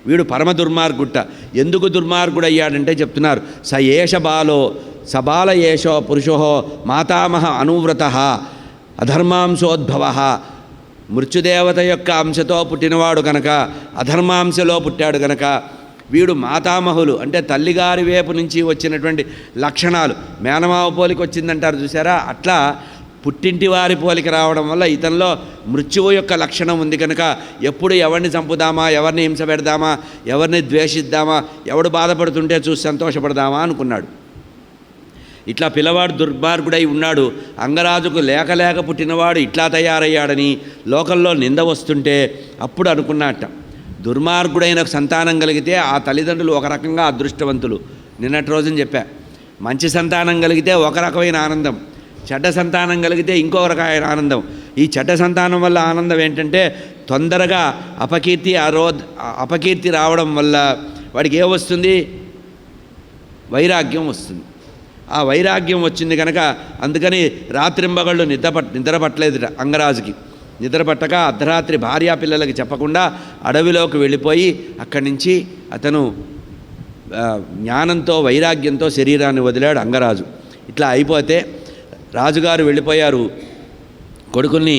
వీడు పరమ దుర్మార్గుట్ట. ఎందుకు దుర్మార్గుడు అయ్యాడంటే చెప్తున్నారు, సబాల ఏషో పురుషో మాతామహ అనువ్రత అధర్మాంశోద్భవ. మృత్యుదేవత యొక్క అంశతో పుట్టినవాడు కనుక, అధర్మాంశలో పుట్టాడు కనుక వీడు మాతామహులు అంటే తల్లిగారి వైపు నుంచి వచ్చినటువంటి లక్షణాలు, మేనమావ పోలికి వచ్చిందంటారు చూసారా, అట్లా పుట్టింటి వారి పోలిక రావడం వల్ల ఇతనిలో మృత్యువు యొక్క లక్షణం ఉంది కనుక ఎప్పుడు ఎవరిని చంపుదామా, ఎవరిని హింస పెడదామా, ఎవరిని ద్వేషిద్దామా, ఎవడు బాధపడుతుంటే చూసి సంతోషపడదామా అనుకున్నాడు. ఇట్లా పిల్లవాడు దుర్మార్గుడై ఉన్నాడు. అంగరాజుకు లేక పుట్టినవాడు ఇట్లా తయారయ్యాడని లోకంలో నింద వస్తుంటే అప్పుడు అనుకున్నట్ట, దుర్మార్గుడైన సంతానం కలిగితే ఆ తల్లిదండ్రులు ఒక రకంగా అదృష్టవంతులు. నిన్నటి రోజున చెప్పా, మంచి సంతానం కలిగితే ఒక రకమైన ఆనందం, చెడ్డ సంతానం కలిగితే ఇంకో రకమైన ఆనందం. ఈ చెడ్డ సంతానం వల్ల ఆనందం ఏంటంటే తొందరగా అపకీర్తి రావడం వల్ల వాడికి ఏమొస్తుంది? వైరాగ్యం వస్తుంది. ఆ వైరాగ్యం వచ్చింది కనుక అందుకని రాత్రింబగళ్ళు నిద్ర పట్టలేదు అంగరాజుకి. నిద్ర పట్టక అర్ధరాత్రి భార్యా పిల్లలకి చెప్పకుండా అడవిలోకి వెళ్ళిపోయి అక్కడి నుంచి అతను జ్ఞానంతో వైరాగ్యంతో శరీరాన్ని వదిలాడు అంగరాజు. ఇట్లా అయిపోతే రాజుగారు వెళ్ళిపోయారు, కొడుకుల్ని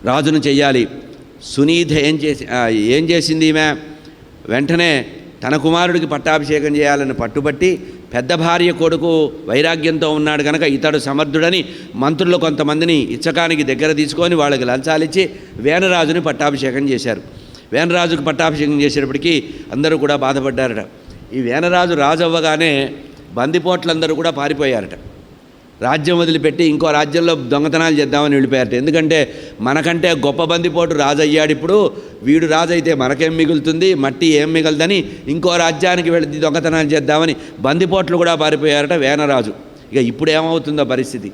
రాజును చెయ్యాలి. సునీధ ఏం చేసింది? ఈమె వెంటనే తన కుమారుడికి పట్టాభిషేకం చేయాలని పట్టుబట్టి, పెద్ద భార్య కొడుకు వైరాగ్యంతో ఉన్నాడు కనుక ఇతడు సమర్థుడని మంత్రులు కొంతమందిని ఇచ్చకానికి దగ్గర తీసుకొని వాళ్ళకి లంచాలిచ్చి వేనరాజుని పట్టాభిషేకం చేశారు. వేనరాజుకు పట్టాభిషేకం చేసేటప్పటికీ అందరూ కూడా బాధపడ్డారట. ఈ వేనరాజు రాజు అవ్వగానే బందిపోట్లందరూ కూడా పారిపోయారట. రాజ్యం వదిలిపెట్టి ఇంకో రాజ్యంలో దొంగతనాలు చేద్దామని వెళ్ళిపోయారట. ఎందుకంటే మనకంటే గొప్ప బందిపోటు రాజు అయ్యాడు, ఇప్పుడు వీడు రాజు అయితే మనకేం మిగులుతుంది, మట్టి ఏం మిగలదని ఇంకో రాజ్యానికి వెళ్ళి దొంగతనాలు చేద్దామని బందిపోట్లు కూడా పారిపోయారట వేనరాజు. ఇక ఇప్పుడు ఏమవుతుందో పరిస్థితి.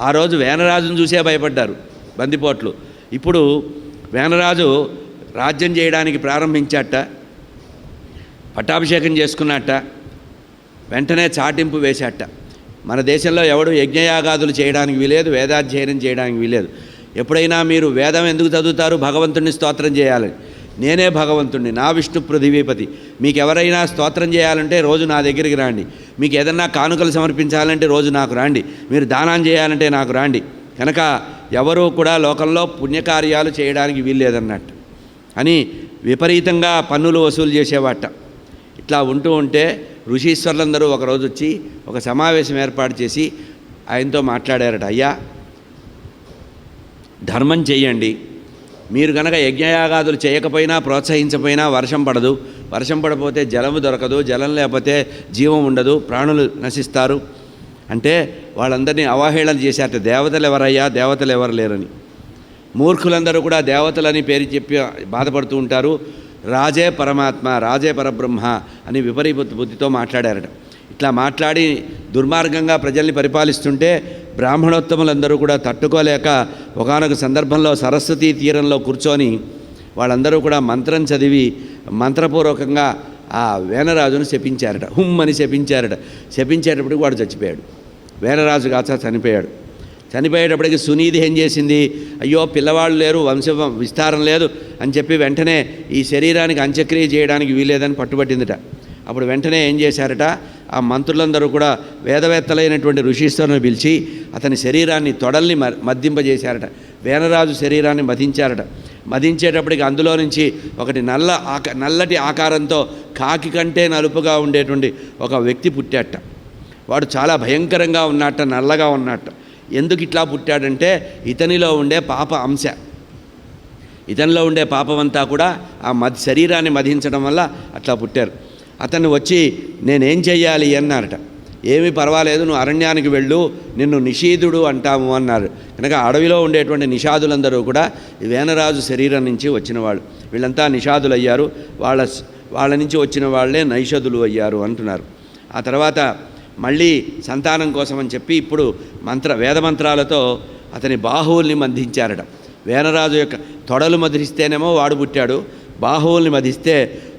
ఆ రోజు వేనరాజును చూసే భయపడ్డారు బందిపోట్లు. ఇప్పుడు వేనరాజు రాజ్యం చేయడానికి ప్రారంభించాట, పట్టాభిషేకం చేసుకున్నట్ట, వెంటనే చాటింపు వేశాట. మన దేశంలో ఎవడు యజ్ఞయాగాదులు చేయడానికి వీలేదు, వేదాధ్యయనం చేయడానికి వీలేదు. ఎప్పుడైనా మీరు వేదం ఎందుకు చదువుతారు? భగవంతుడిని స్తోత్రం చేయాలని. నేనే భగవంతుడిని, నా విష్ణు పృథివీపతి. మీకు ఎవరైనా స్తోత్రం చేయాలంటే రోజు నా దగ్గరికి రండి. మీకు ఏదన్నా కానుకలు సమర్పించాలంటే రోజు నాకు రండి. మీరు దానం చేయాలంటే నాకు రండి. కనుక ఎవరూ కూడా లోకంలో పుణ్యకార్యాలు చేయడానికి వీల్లేదన్నట్టు అని విపరీతంగా పన్నులు వసూలు చేసేవాట. ఇట్లా ఉంటూ ఉంటే ఋషీశ్వరులందరూ ఒకరోజు వచ్చి ఒక సమావేశం ఏర్పాటు చేసి ఆయనతో మాట్లాడారట. అయ్యా, ధర్మం చెయ్యండి, మీరు కనుక యజ్ఞయాగాదులు చేయకపోయినా ప్రోత్సహించకపోయినా వర్షం పడదు, వర్షం పడపోతే జలము దొరకదు, జలం లేకపోతే జీవం ఉండదు, ప్రాణులు నశిస్తారు అంటే వాళ్ళందరినీ అవహేళన చేశారట. దేవతలు ఎవరయ్యా, దేవతలు ఎవరు లేరని. మూర్ఖులందరూ కూడా దేవతలని పేరు చెప్పి బాధపడుతూ ఉంటారు. రాజే పరమాత్మ, రాజే పరబ్రహ్మ అని విపరీత బుద్ధితో మాట్లాడారట. ఇట్లా మాట్లాడి దుర్మార్గంగా ప్రజల్ని పరిపాలిస్తుంటే బ్రాహ్మణోత్తములందరూ కూడా తట్టుకోలేక ఒకానొక సందర్భంలో సరస్వతీ తీరంలో కూర్చొని వాళ్ళందరూ కూడా మంత్రం చదివి మంత్రపూర్వకంగా ఆ వేనరాజును శపించారట. అని శపించారట. శపించేటప్పటికి వాడు చచ్చిపోయాడు. వేనరాజు కాచ చనిపోయాడు. చనిపోయేటప్పటికి సునీతి ఏం చేసింది, అయ్యో పిల్లవాళ్ళు లేరు, వంశ విస్తారం లేదు అని చెప్పి వెంటనే ఈ శరీరానికి అంత్యక్రియ చేయడానికి వీలేదని పట్టుబట్టిందిట. అప్పుడు వెంటనే ఏం చేశారట, ఆ మంత్రులందరూ కూడా వేదవేత్తలైనటువంటి ఋషీశ్వరుని పిలిచి అతని శరీరాన్ని తొడల్ని మద్దింపజేశారట. వేనరాజు శరీరాన్ని మదించారట. మదించేటప్పటికి అందులో నుంచి ఒకటి నల్లటి ఆకారంతో కాకి కంటే నలుపుగా ఉండేటువంటి ఒక వ్యక్తి పుట్టాట. వాడు చాలా భయంకరంగా ఉన్నట్ట, నల్లగా ఉన్నట్ట. ఎందుకు ఇట్లా పుట్టాడంటే ఇతనిలో ఉండే పాప అంశ, ఇతనిలో ఉండే పాపమంతా కూడా ఆ శరీరాన్ని మదించడం వల్ల అట్లా పుట్టారు. అతన్ని వచ్చి నేనేం చెయ్యాలి అన్నారట. ఏమీ పర్వాలేదు, నువ్వు అరణ్యానికి వెళ్ళు, నిన్ను నిషీధుడు అంటాము అన్నారు. కనుక అడవిలో ఉండేటువంటి నిషాదులందరూ కూడా వేనరాజు శరీరం నుంచి వచ్చిన వాళ్ళు, వీళ్ళంతా నిషాదులు అయ్యారు. వాళ్ళ నుంచి వచ్చిన వాళ్ళే నైషధులు అయ్యారు అంటున్నారు. ఆ తర్వాత మళ్ళీ సంతానం కోసం అని చెప్పి ఇప్పుడు వేదమంత్రాలతో అతని బాహువుల్ని మధించారట. వేనరాజు యొక్క తొడలు మధిస్తేనేమో వాడు పుట్టాడు, బాహువుల్ని మధిస్తే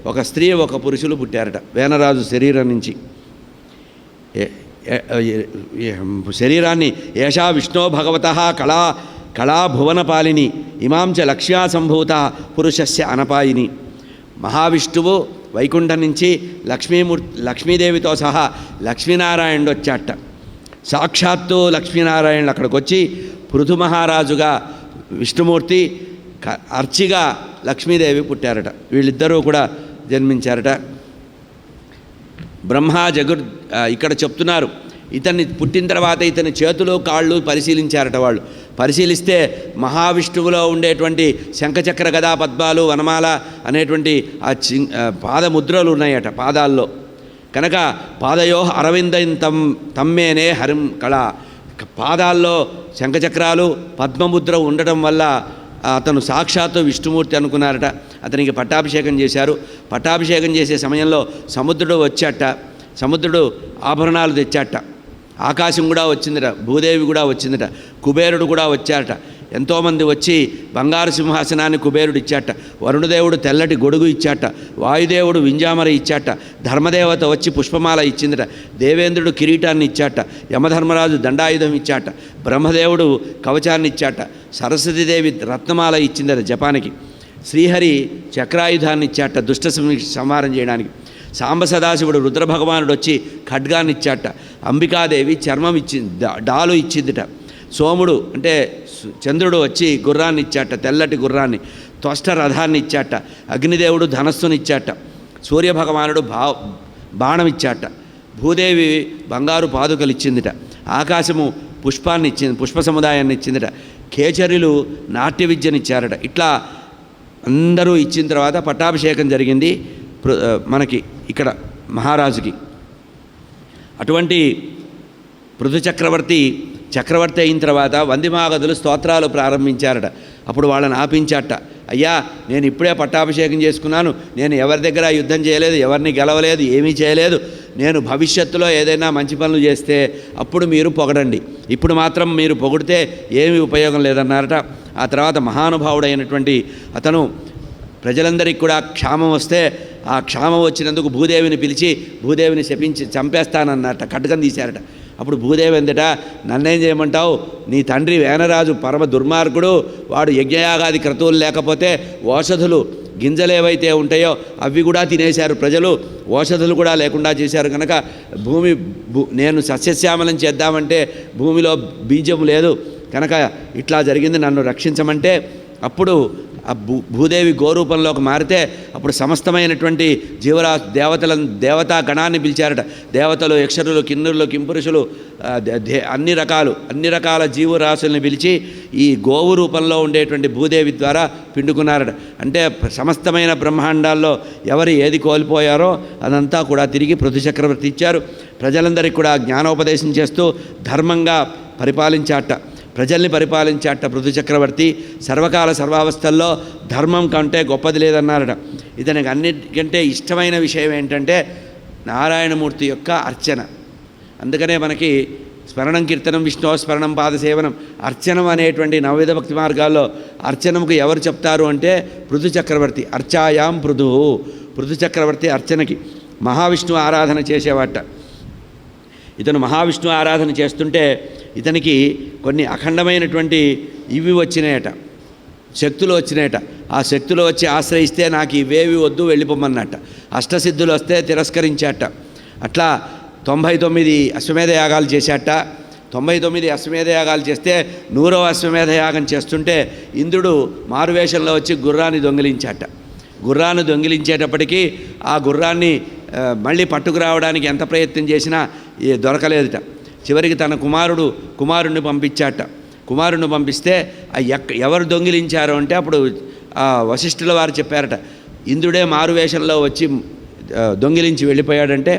ఒక స్త్రీ ఒక పురుషులు పుట్టారట వేనరాజు శరీరం నుంచి. శరీరాన్ని ఏషా విష్ణో భగవత కళా భువనపాలిని ఇమాంచ లక్ష్యా సంభూత పురుషస్య అనపాయిని. మహావిష్ణువు వైకుంఠం నుంచి లక్ష్మీదేవితో సహా లక్ష్మీనారాయణుడు వచ్చాట. సాక్షాత్తు లక్ష్మీనారాయణుడు అక్కడికి వచ్చి పృథు మహారాజుగా విష్ణుమూర్తి, అర్చిగా లక్ష్మీదేవి పుట్టారట. వీళ్ళిద్దరూ కూడా జన్మించారట. ఇక్కడ చెప్తున్నారు, ఇతన్ని పుట్టిన తర్వాత ఇతని చేతులు కాళ్ళు పరిశీలించారట. వాళ్ళు పరిశీలిస్తే మహావిష్ణువులో ఉండేటువంటి శంఖచక్ర గదా పద్మాలు వనమాల అనేటువంటి ఆ పాదముద్రలు ఉన్నాయట పాదాల్లో. కనుక పాదయో అరవిందం తమ్మేనే హరిం కళ, పాదాల్లో శంఖచక్రాలు పద్మముద్ర ఉండటం వల్ల అతను సాక్షాత్తు విష్ణుమూర్తి అనుకున్నారట. అతనికి పట్టాభిషేకం చేశారు. పట్టాభిషేకం చేసే సమయంలో సముద్రుడు వచ్చాట. సముద్రుడు ఆభరణాలు తెచ్చాట. ఆకాశం కూడా వచ్చిందట, భూదేవి కూడా వచ్చిందట, కుబేరుడు కూడా వచ్చారట. ఎంతోమంది వచ్చి బంగారు సింహాసనాన్ని కుబేరుడు ఇచ్చాట. వరుణదేవుడు తెల్లటి గొడుగు ఇచ్చాట. వాయుదేవుడు వింజామర ఇచ్చాట. ధర్మదేవత వచ్చి పుష్పమాల ఇచ్చిందట. దేవేంద్రుడు కిరీటాన్ని ఇచ్చాట. యమధర్మరాజు దండాయుధం ఇచ్చాట. బ్రహ్మదేవుడు కవచాన్ని ఇచ్చాట. సరస్వతీదేవి రత్నమాల ఇచ్చిందట జపానికి. శ్రీహరి చక్రాయుధాన్ని ఇచ్చాట దుష్ట సంహారం చేయడానికి. సాంబ సదాశివుడు రుద్రభగవానుడు వచ్చి ఖడ్గాన్ని ఇచ్చాట. అంబికాదేవి చర్మం ఇచ్చింది, డాలు ఇచ్చిందిట. సోముడు అంటే చంద్రుడు వచ్చి గుర్రాన్ని ఇచ్చాట, తెల్లటి గుర్రాన్ని. త్వష్ట రథాన్ని ఇచ్చాట. అగ్నిదేవుడు ధనస్సుని ఇచ్చాట. సూర్యభగవానుడు బాణం ఇచ్చాట. భూదేవి బంగారు పాదుకలు ఇచ్చిందిట. ఆకాశము పుష్పాన్ని ఇచ్చింది, పుష్ప సముదాయాన్ని ఇచ్చిందిట. కేచరులు నాట్య విద్యనిచ్చారట. ఇట్లా అందరూ ఇచ్చిన తర్వాత పట్టాభిషేకం జరిగింది మనకి ఇక్కడ మహారాజుకి. అటువంటి పృథు చక్రవర్తి అయిన తర్వాత వందిమాగధులు స్తోత్రాలు ప్రారంభించారట. అప్పుడు వాళ్ళని ఆపించాట. అయ్యా, నేను ఇప్పుడే పట్టాభిషేకం చేసుకున్నాను, నేను ఎవరి దగ్గర యుద్ధం చేయలేదు, ఎవరిని గెలవలేదు, ఏమీ చేయలేదు. నేను భవిష్యత్తులో ఏదైనా మంచి పనులు చేస్తే అప్పుడు మీరు పొగడండి, ఇప్పుడు మాత్రం మీరు పొగిడితే ఏమీ ఉపయోగం లేదన్నారట. ఆ తర్వాత మహానుభావుడైనటువంటి అతను ప్రజలందరికీ కూడా క్షామం వస్తే ఆ క్షామం వచ్చినందుకు భూదేవిని పిలిచి భూదేవిని శపించి చంపేస్తానన్నట. ఖడ్గం తీశారట. అప్పుడు భూదేవి ఎందుట, నన్నేం చేయమంటావు, నీ తండ్రి వేనరాజు పరమ దుర్మార్గుడు, వాడు యజ్ఞయాగాది క్రతువులు లేకపోతే ఓషధులు గింజలు ఏవైతే ఉంటాయో అవి కూడా తినేశారు ప్రజలు, ఓషధులు కూడా లేకుండా చేశారు. కనుక నేను సస్యశ్యామలం చేద్దామంటే భూమిలో బీజం లేదు, కనుక ఇట్లా జరిగింది, నన్ను రక్షించమంటే అప్పుడు ఆ భూదేవి గోరూపంలోకి మారితే అప్పుడు సమస్తమైనటువంటి దేవతా గణాన్ని పిలిచారట. దేవతలు, యక్షరులు, కిన్నరులు, కింపురుషులు, అన్ని రకాల జీవరాశుల్ని పిలిచి ఈ గోవు రూపంలో ఉండేటువంటి భూదేవి ద్వారా పిండుకున్నారట. అంటే సమస్తమైన బ్రహ్మాండాల్లో ఎవరు ఏది కోల్పోయారో అదంతా కూడా తిరిగి పృథు చక్రవర్తి ఇచ్చారు. ప్రజలందరికీ కూడా జ్ఞానోపదేశం చేస్తూ ధర్మంగా పరిపాలించాట, ప్రజల్ని పరిపాలించాట పృథు చక్రవర్తి. సర్వకాల సర్వావస్థల్లో ధర్మం కంటే గొప్పది లేదన్నారట. ఇతనికి అన్నిటికంటే ఇష్టమైన విషయం ఏంటంటే నారాయణమూర్తి యొక్క అర్చన. అందుకనే మనకి స్మరణం, కీర్తనం, విష్ణు స్మరణం, పాదసేవనం, అర్చనం అనేటువంటి నవవిధ భక్తి మార్గాల్లో అర్చనముకు ఎవరు చెప్తారు అంటే పృథు చక్రవర్తి. అర్చాయాం పృథు చక్రవర్తి అర్చనకి మహావిష్ణు ఆరాధన చేసేవాట. ఇతను మహావిష్ణు ఆరాధన చేస్తుంటే ఇతనికి కొన్ని అఖండమైనటువంటి ఇవి వచ్చినాయట, శక్తులు వచ్చినాయట. ఆ శక్తులు వచ్చి ఆశ్రయిస్తే నాకు ఇవేవి వద్దు వెళ్ళిపోమన్నట్ట. అష్టసిద్ధులు వస్తే తిరస్కరించాట. అట్లా 99 అశ్వమేధ యాగాలు చేశాట. 99 అశ్వమేధ యాగాలు చేస్తే 100వ అశ్వమేధ యాగం చేస్తుంటే ఇంద్రుడు మారువేషంలో వచ్చి గుర్రాన్ని దొంగిలించాట. గుర్రాన్ని దొంగిలించేటప్పటికీ ఆ గుర్రాన్ని మళ్ళీ పట్టుకురావడానికి ఎంత ప్రయత్నం చేసినా దొరకలేదుట. చివరికి తన కుమారుణ్ణి పంపించాట. కుమారుణ్ణి పంపిస్తే ఎవరు దొంగిలించారు అంటే అప్పుడు వశిష్ఠుల వారు చెప్పారట, ఇంద్రుడే మారువేషంలో వచ్చి దొంగిలించి వెళ్ళిపోయాడంటే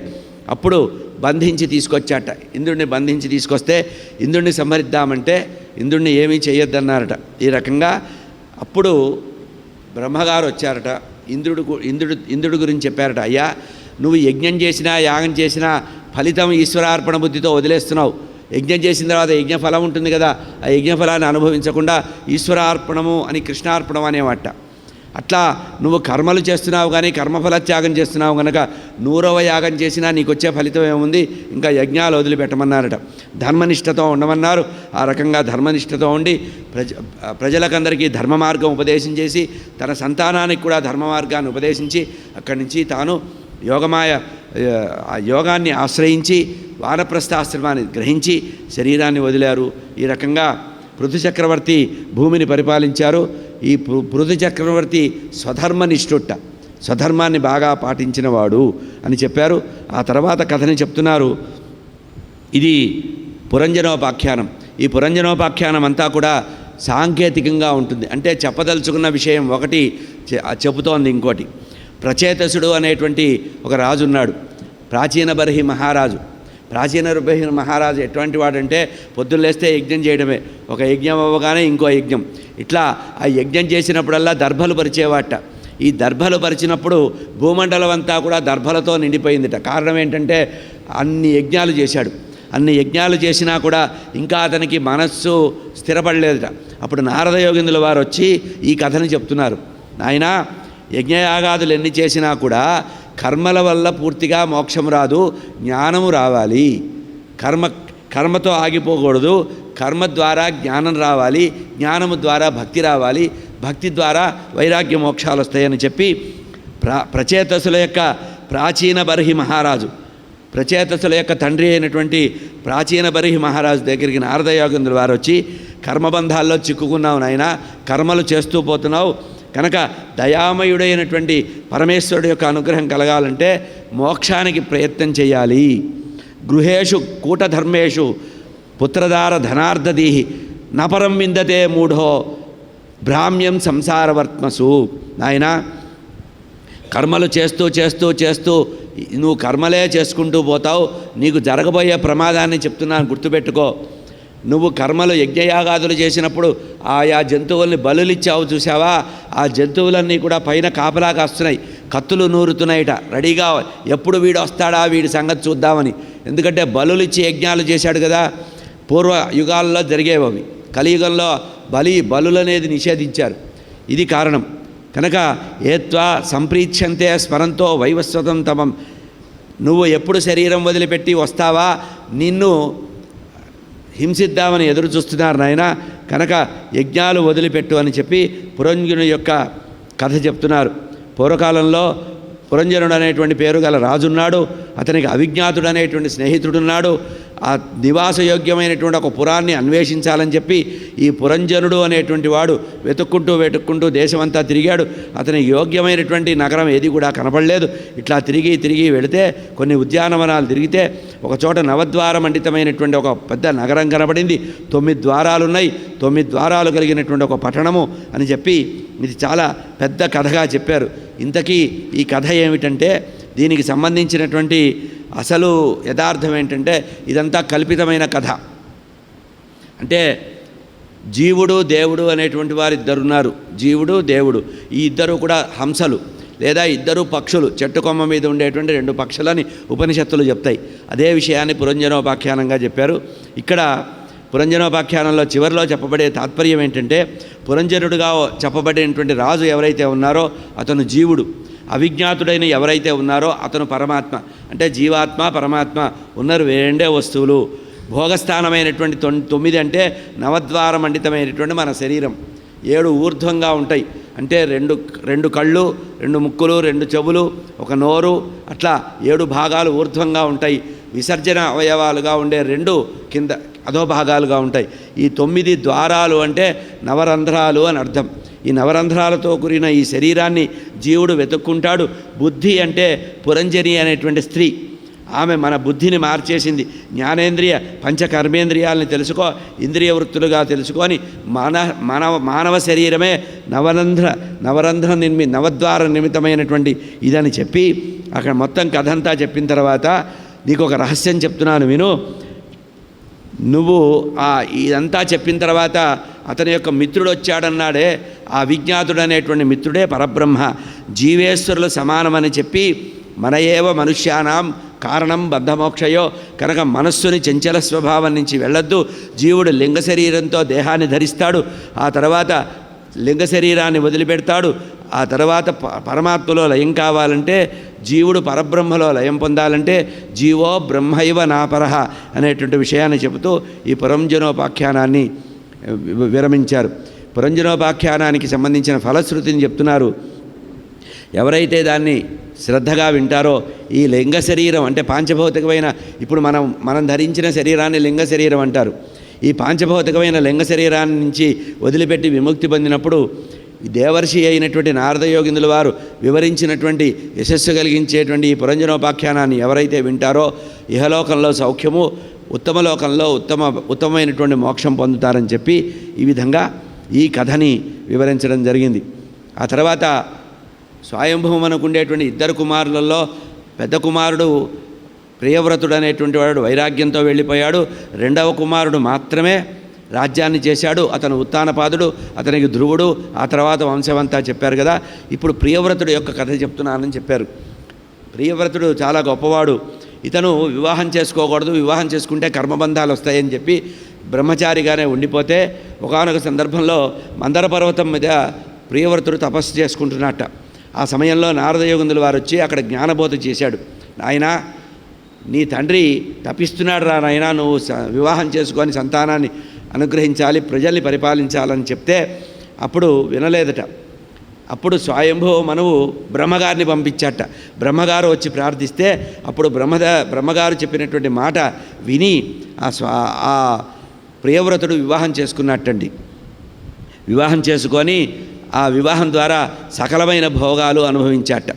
అప్పుడు బంధించి తీసుకొచ్చాట. ఇంద్రుడిని బంధించి తీసుకొస్తే ఇంద్రుడిని సంహరిద్దామంటే ఇంద్రుడిని ఏమీ చేయొద్దన్నారట. ఈ రకంగా అప్పుడు బ్రహ్మగారు వచ్చారట. ఇంద్రుడి గురించి చెప్పారట, అయ్యా నువ్వు యజ్ఞం చేసినా యాగం చేసినా ఫలితం ఈశ్వరార్పణ బుద్ధితో వదిలేస్తున్నావు. యజ్ఞం చేసిన తర్వాత యజ్ఞఫలం ఉంటుంది కదా, ఆ యజ్ఞఫలాన్ని అనుభవించకుండా ఈశ్వరార్పణము అని కృష్ణార్పణం అనేవాట. అట్లా నువ్వు కర్మలు చేస్తున్నావు కానీ కర్మఫల త్యాగం చేస్తున్నావు కనుక 100వ యాగం చేసినా నీకు వచ్చే ఫలితం ఏముంది, ఇంకా యజ్ఞాలు వదిలిపెట్టమన్నారట. ధర్మనిష్టతో ఉండమన్నారు. ఆ రకంగా ధర్మనిష్టతో ఉండి ప్రజలకందరికీ ధర్మ మార్గం ఉపదేశం చేసి తన సంతానానికి కూడా ధర్మ మార్గాన్ని ఉపదేశించి అక్కడి నుంచి తాను యోగాన్ని ఆశ్రయించి వానప్రస్థాశ్రమాన్ని గ్రహించి శరీరాన్ని వదిలారు. ఈ రకంగా పృథు చక్రవర్తి భూమిని పరిపాలించారు. ఈ పృథు చక్రవర్తి స్వధర్మనిష్ఠుట్ట, స్వధర్మాన్ని బాగా పాటించినవాడు అని చెప్పారు. ఆ తర్వాత కథని చెప్తున్నారు. ఇది పురంజనోపాఖ్యానం. ఈ పురంజనోపాఖ్యానం అంతా కూడా సాంకేతికంగా ఉంటుంది. అంటే చెప్పదలుచుకున్న విషయం ఒకటి చెబుతోంది ఇంకోటి. ప్రచేతసుడు అనేటువంటి ఒక రాజు ఉన్నాడు, ప్రాచీన బర్హి మహారాజు. ప్రాచీన బర్హి మహారాజు ఎటువంటి వాడంటే పొద్దున్న లేస్తే యజ్ఞం చేయడమే, ఒక యజ్ఞం అవ్వగానే ఇంకో యజ్ఞం, ఇట్లా ఆ యజ్ఞం చేసినప్పుడల్లా దర్భలు పరిచేవాట. ఈ దర్భలు పరిచినప్పుడు భూమండలం అంతా కూడా దర్భలతో నిండిపోయిందిట. కారణం ఏంటంటే అన్ని యజ్ఞాలు చేశాడు. అన్ని యజ్ఞాలు చేసినా కూడా ఇంకా అతనికి మనస్సు స్థిరపడలేదుట. అప్పుడు నారద యోగిందుల వారు వచ్చి ఈ కథని చెప్తున్నారు. నాయనా, యజ్ఞయాగాదులు ఎన్ని చేసినా కూడా కర్మల వల్ల పూర్తిగా మోక్షం రాదు, జ్ఞానము రావాలి. కర్మతో ఆగిపోకూడదు. కర్మ ద్వారా జ్ఞానం రావాలి, జ్ఞానము ద్వారా భక్తి రావాలి, భక్తి ద్వారా వైరాగ్య మోక్షాలు వస్తాయని చెప్పి ప్రచేతసుల యొక్క ప్రాచీన బర్హి మహారాజు, ప్రచేతసుల యొక్క తండ్రి అయినటువంటి ప్రాచీన బర్హి మహారాజు దగ్గరికి నారద యోగేంద్రుల వారు వచ్చి, కర్మబంధాల్లో చిక్కుకున్నావు నాయన, కర్మలు చేస్తూ పోతున్నావు కనుక దయామయుడైనటువంటి పరమేశ్వరుడు యొక్క అనుగ్రహం కలగాలంటే మోక్షానికి ప్రయత్నం చేయాలి. గృహేషు కూటధర్మేషు పుత్రదార ధనార్ధదీహి నపరం విందతే మూఢో భ్రామ్యం సంసారవర్త్మసు. నాయన, కర్మలు చేస్తూ చేస్తూ చేస్తూ నువ్వు కర్మలే చేసుకుంటూ పోతావు. నీకు జరగబోయే ప్రమాదాన్ని చెప్తున్నాను, గుర్తుపెట్టుకో. నువ్వు కర్మలు యజ్ఞయాగాదులు చేసినప్పుడు ఆయా జంతువుల్ని బలులిచ్చావు చూసావా, ఆ జంతువులన్నీ కూడా పైన కాపలా కాస్తున్నాయి, కత్తులు నూరుతున్నాయిట, రెడీగా ఎప్పుడు వీడు వస్తాడా వీడి సంగతి చూద్దామని. ఎందుకంటే బలులిచ్చి యజ్ఞాలు చేశాడు కదా, పూర్వ యుగాల్లో జరిగేవి అవి. కలియుగంలో బలులనేది నిషేధించారు. ఇది కారణం. కనుక ఏత్వా సంప్రీచ్యంతే స్మరంతో వైవస్వతం తమం, నువ్వు ఎప్పుడు శరీరం వదిలిపెట్టి వస్తావా, నిన్ను హింసిద్దామని ఎదురు చూస్తున్నారు నాయన, కనుక యజ్ఞాలు వదిలిపెట్టు అని చెప్పి పురంజనుడి యొక్క కథ చెప్తున్నారు. పూర్వకాలంలో పురంజనుడు అనేటువంటి పేరు గల రాజున్నాడు. అతనికి అవిజ్ఞాతుడు అనేటువంటి స్నేహితుడున్నాడు. ఆ నివాసయోగ్యమైనటువంటి ఒక పురాన్ని అన్వేషించాలని చెప్పి ఈ పురంజనుడు అనేటువంటి వాడు వెతుక్కుంటూ దేశమంతా తిరిగాడు. అతనికి యోగ్యమైనటువంటి నగరం ఏది కూడా కనపడలేదు. ఇట్లా తిరిగి వెళితే కొన్ని ఉద్యానవనాలు తిరిగితే ఒకచోట నవద్వార మండితమైనటువంటి ఒక పెద్ద నగరం కనపడింది. 9 ద్వారాలు ఉన్నాయి, 9 ద్వారాలు కలిగినటువంటి ఒక పట్టణము అని చెప్పి ఇది చాలా పెద్ద కథగా చెప్పారు. ఇంతకీ ఈ కథ ఏమిటంటే దీనికి సంబంధించినటువంటి అసలు యథార్థం ఏంటంటే ఇదంతా కల్పితమైన కథ. అంటే జీవుడు దేవుడు అనేటువంటి వారు ఇద్దరున్నారు. జీవుడు దేవుడు, ఈ ఇద్దరు కూడా హంసలు లేదా ఇద్దరు పక్షులు, చెట్టు కొమ్మ మీద ఉండేటువంటి 2 పక్షులని ఉపనిషత్తులు చెప్తాయి. అదే విషయాన్ని పురంజనోపాఖ్యానంగా చెప్పారు. ఇక్కడ పురంజనోపాఖ్యానంలో చివరిలో చెప్పబడే తాత్పర్యం ఏంటంటే పురంజనుడుగా చెప్పబడినటువంటి రాజు ఎవరైతే ఉన్నారో అతను జీవుడు, అవిజ్ఞాతుడైన ఎవరైతే ఉన్నారో అతను పరమాత్మ. అంటే జీవాత్మ పరమాత్మ ఉన్నారు వేరే వస్తువులు. భోగస్థానమైనటువంటి 9 అంటే నవద్వార మండితమైనటువంటి మన శరీరం. 7 ఊర్ధ్వంగా ఉంటాయి. అంటే రెండు కళ్ళు, 2 ముక్కులు, 2 చెవులు, ఒక నోరు, అట్లా 7 భాగాలు ఊర్ధ్వంగా ఉంటాయి. విసర్జన అవయవాలుగా ఉండే 2 కింద అధోభాగాలుగా ఉంటాయి. ఈ 9 ద్వారాలు అంటే నవరంధ్రాలు అని అర్థం. ఈ నవరంధ్రాలతో కూడిన ఈ శరీరాన్ని జీవుడు వెతుక్కుంటాడు. బుద్ధి అంటే పురంజని అనేటువంటి స్త్రీ, ఆమె మన బుద్ధిని మార్చేసింది. జ్ఞానేంద్రియ పంచకర్మేంద్రియాలని తెలుసుకో, ఇంద్రియ వృత్తులుగా తెలుసుకొని మానవ శరీరమే నవరంధ్ర నవద్వార నిమిత్తమైనటువంటి ఇదని చెప్పి అక్కడ మొత్తం కథంతా చెప్పిన తర్వాత నీకు ఒక రహస్యం చెప్తున్నాను విను. నువ్వు ఇదంతా చెప్పిన తర్వాత అతని యొక్క మిత్రుడు వచ్చాడన్నాడే, ఆ విజ్ఞాతుడు అనేటువంటి మిత్రుడే పరబ్రహ్మ, జీవేశ్వరులు సమానమని చెప్పి మన ఏవ మనుష్యానాం కారణం బద్ధమోక్షయో, కనుక మనస్సుని చంచల స్వభావం నుంచి వెళ్ళొద్దు. జీవుడు లింగ శరీరంతో దేహాన్ని ధరిస్తాడు, ఆ తర్వాత లింగ శరీరాన్ని వదిలిపెడతాడు. ఆ తర్వాత పరమాత్మలో లయం కావాలంటే, జీవుడు పరబ్రహ్మలో లయం పొందాలంటే జీవో బ్రహ్మైవ నాపరహ అనేటువంటి విషయాన్ని చెబుతూ ఈ పురంజనోపాఖ్యానాన్ని విరమించారు. పురంజనోపాఖ్యానానికి సంబంధించిన ఫలశ్రుతిని చెప్తున్నారు. ఎవరైతే దాన్ని శ్రద్ధగా వింటారో ఈ లింగ శరీరం అంటే పాంచభౌతికమైన, ఇప్పుడు మనం ధరించిన శరీరాన్ని లింగ శరీరం అంటారు. ఈ పాంచభౌతికమైన లింగ శరీరాన్ని నుంచి వదిలిపెట్టి విముక్తి పొందినప్పుడు దేవర్షి అయినటువంటి నారదయోగిందుల వారు వివరించినటువంటి యశస్సు కలిగించేటువంటి ఈ పురంజనోపాఖ్యానాన్ని ఎవరైతే వింటారో ఇహలోకంలో సౌఖ్యము, ఉత్తమలోకంలో ఉత్తమమైనటువంటి మోక్షం పొందుతారని చెప్పి ఈ విధంగా ఈ కథని వివరించడం జరిగింది. ఆ తర్వాత స్వయంభవం అనుకుండేటువంటి 2 కుమారులలో పెద్ద కుమారుడు ప్రియవ్రతుడు అనేటువంటి వాడు వైరాగ్యంతో వెళ్ళిపోయాడు. 2వ కుమారుడు మాత్రమే రాజ్యాన్ని చేశాడు. అతను ఉత్తానపాదుడు, అతనికి ధ్రువుడు, ఆ తర్వాత వంశమంతా చెప్పారు కదా. ఇప్పుడు ప్రియవ్రతుడు యొక్క కథ చెప్తున్నానని చెప్పారు. ప్రియవ్రతుడు చాలా గొప్పవాడు. ఇతను వివాహం చేసుకోకూడదు, వివాహం చేసుకుంటే కర్మబంధాలు వస్తాయని చెప్పి బ్రహ్మచారిగానే ఉండిపోతే ఒకానొక సందర్భంలో మందర పర్వతం మీద ప్రియవ్రతుడు తపస్సు చేసుకుంటున్నట్ట. ఆ సమయంలో నారదయోగిందుల వారు వచ్చి అక్కడ జ్ఞానబోధ చేశాడు. నాయనా, నీ తండ్రి తపిస్తున్నాడు రా నాయనా, నువ్వు వివాహం చేసుకొని సంతానాన్ని అనుగ్రహించాలి, ప్రజల్ని పరిపాలించాలని చెప్తే అప్పుడు వినలేదట. అప్పుడు స్వయంభూ మనువు బ్రహ్మగారిని పంపించాట. బ్రహ్మగారు వచ్చి ప్రార్థిస్తే అప్పుడు బ్రహ్మగారు చెప్పినటువంటి మాట విని ఆ ప్రియవ్రతుడు వివాహం చేసుకున్నట్టండి. వివాహం చేసుకొని ఆ వివాహం ద్వారా సకలమైన భోగాలు అనుభవించాట.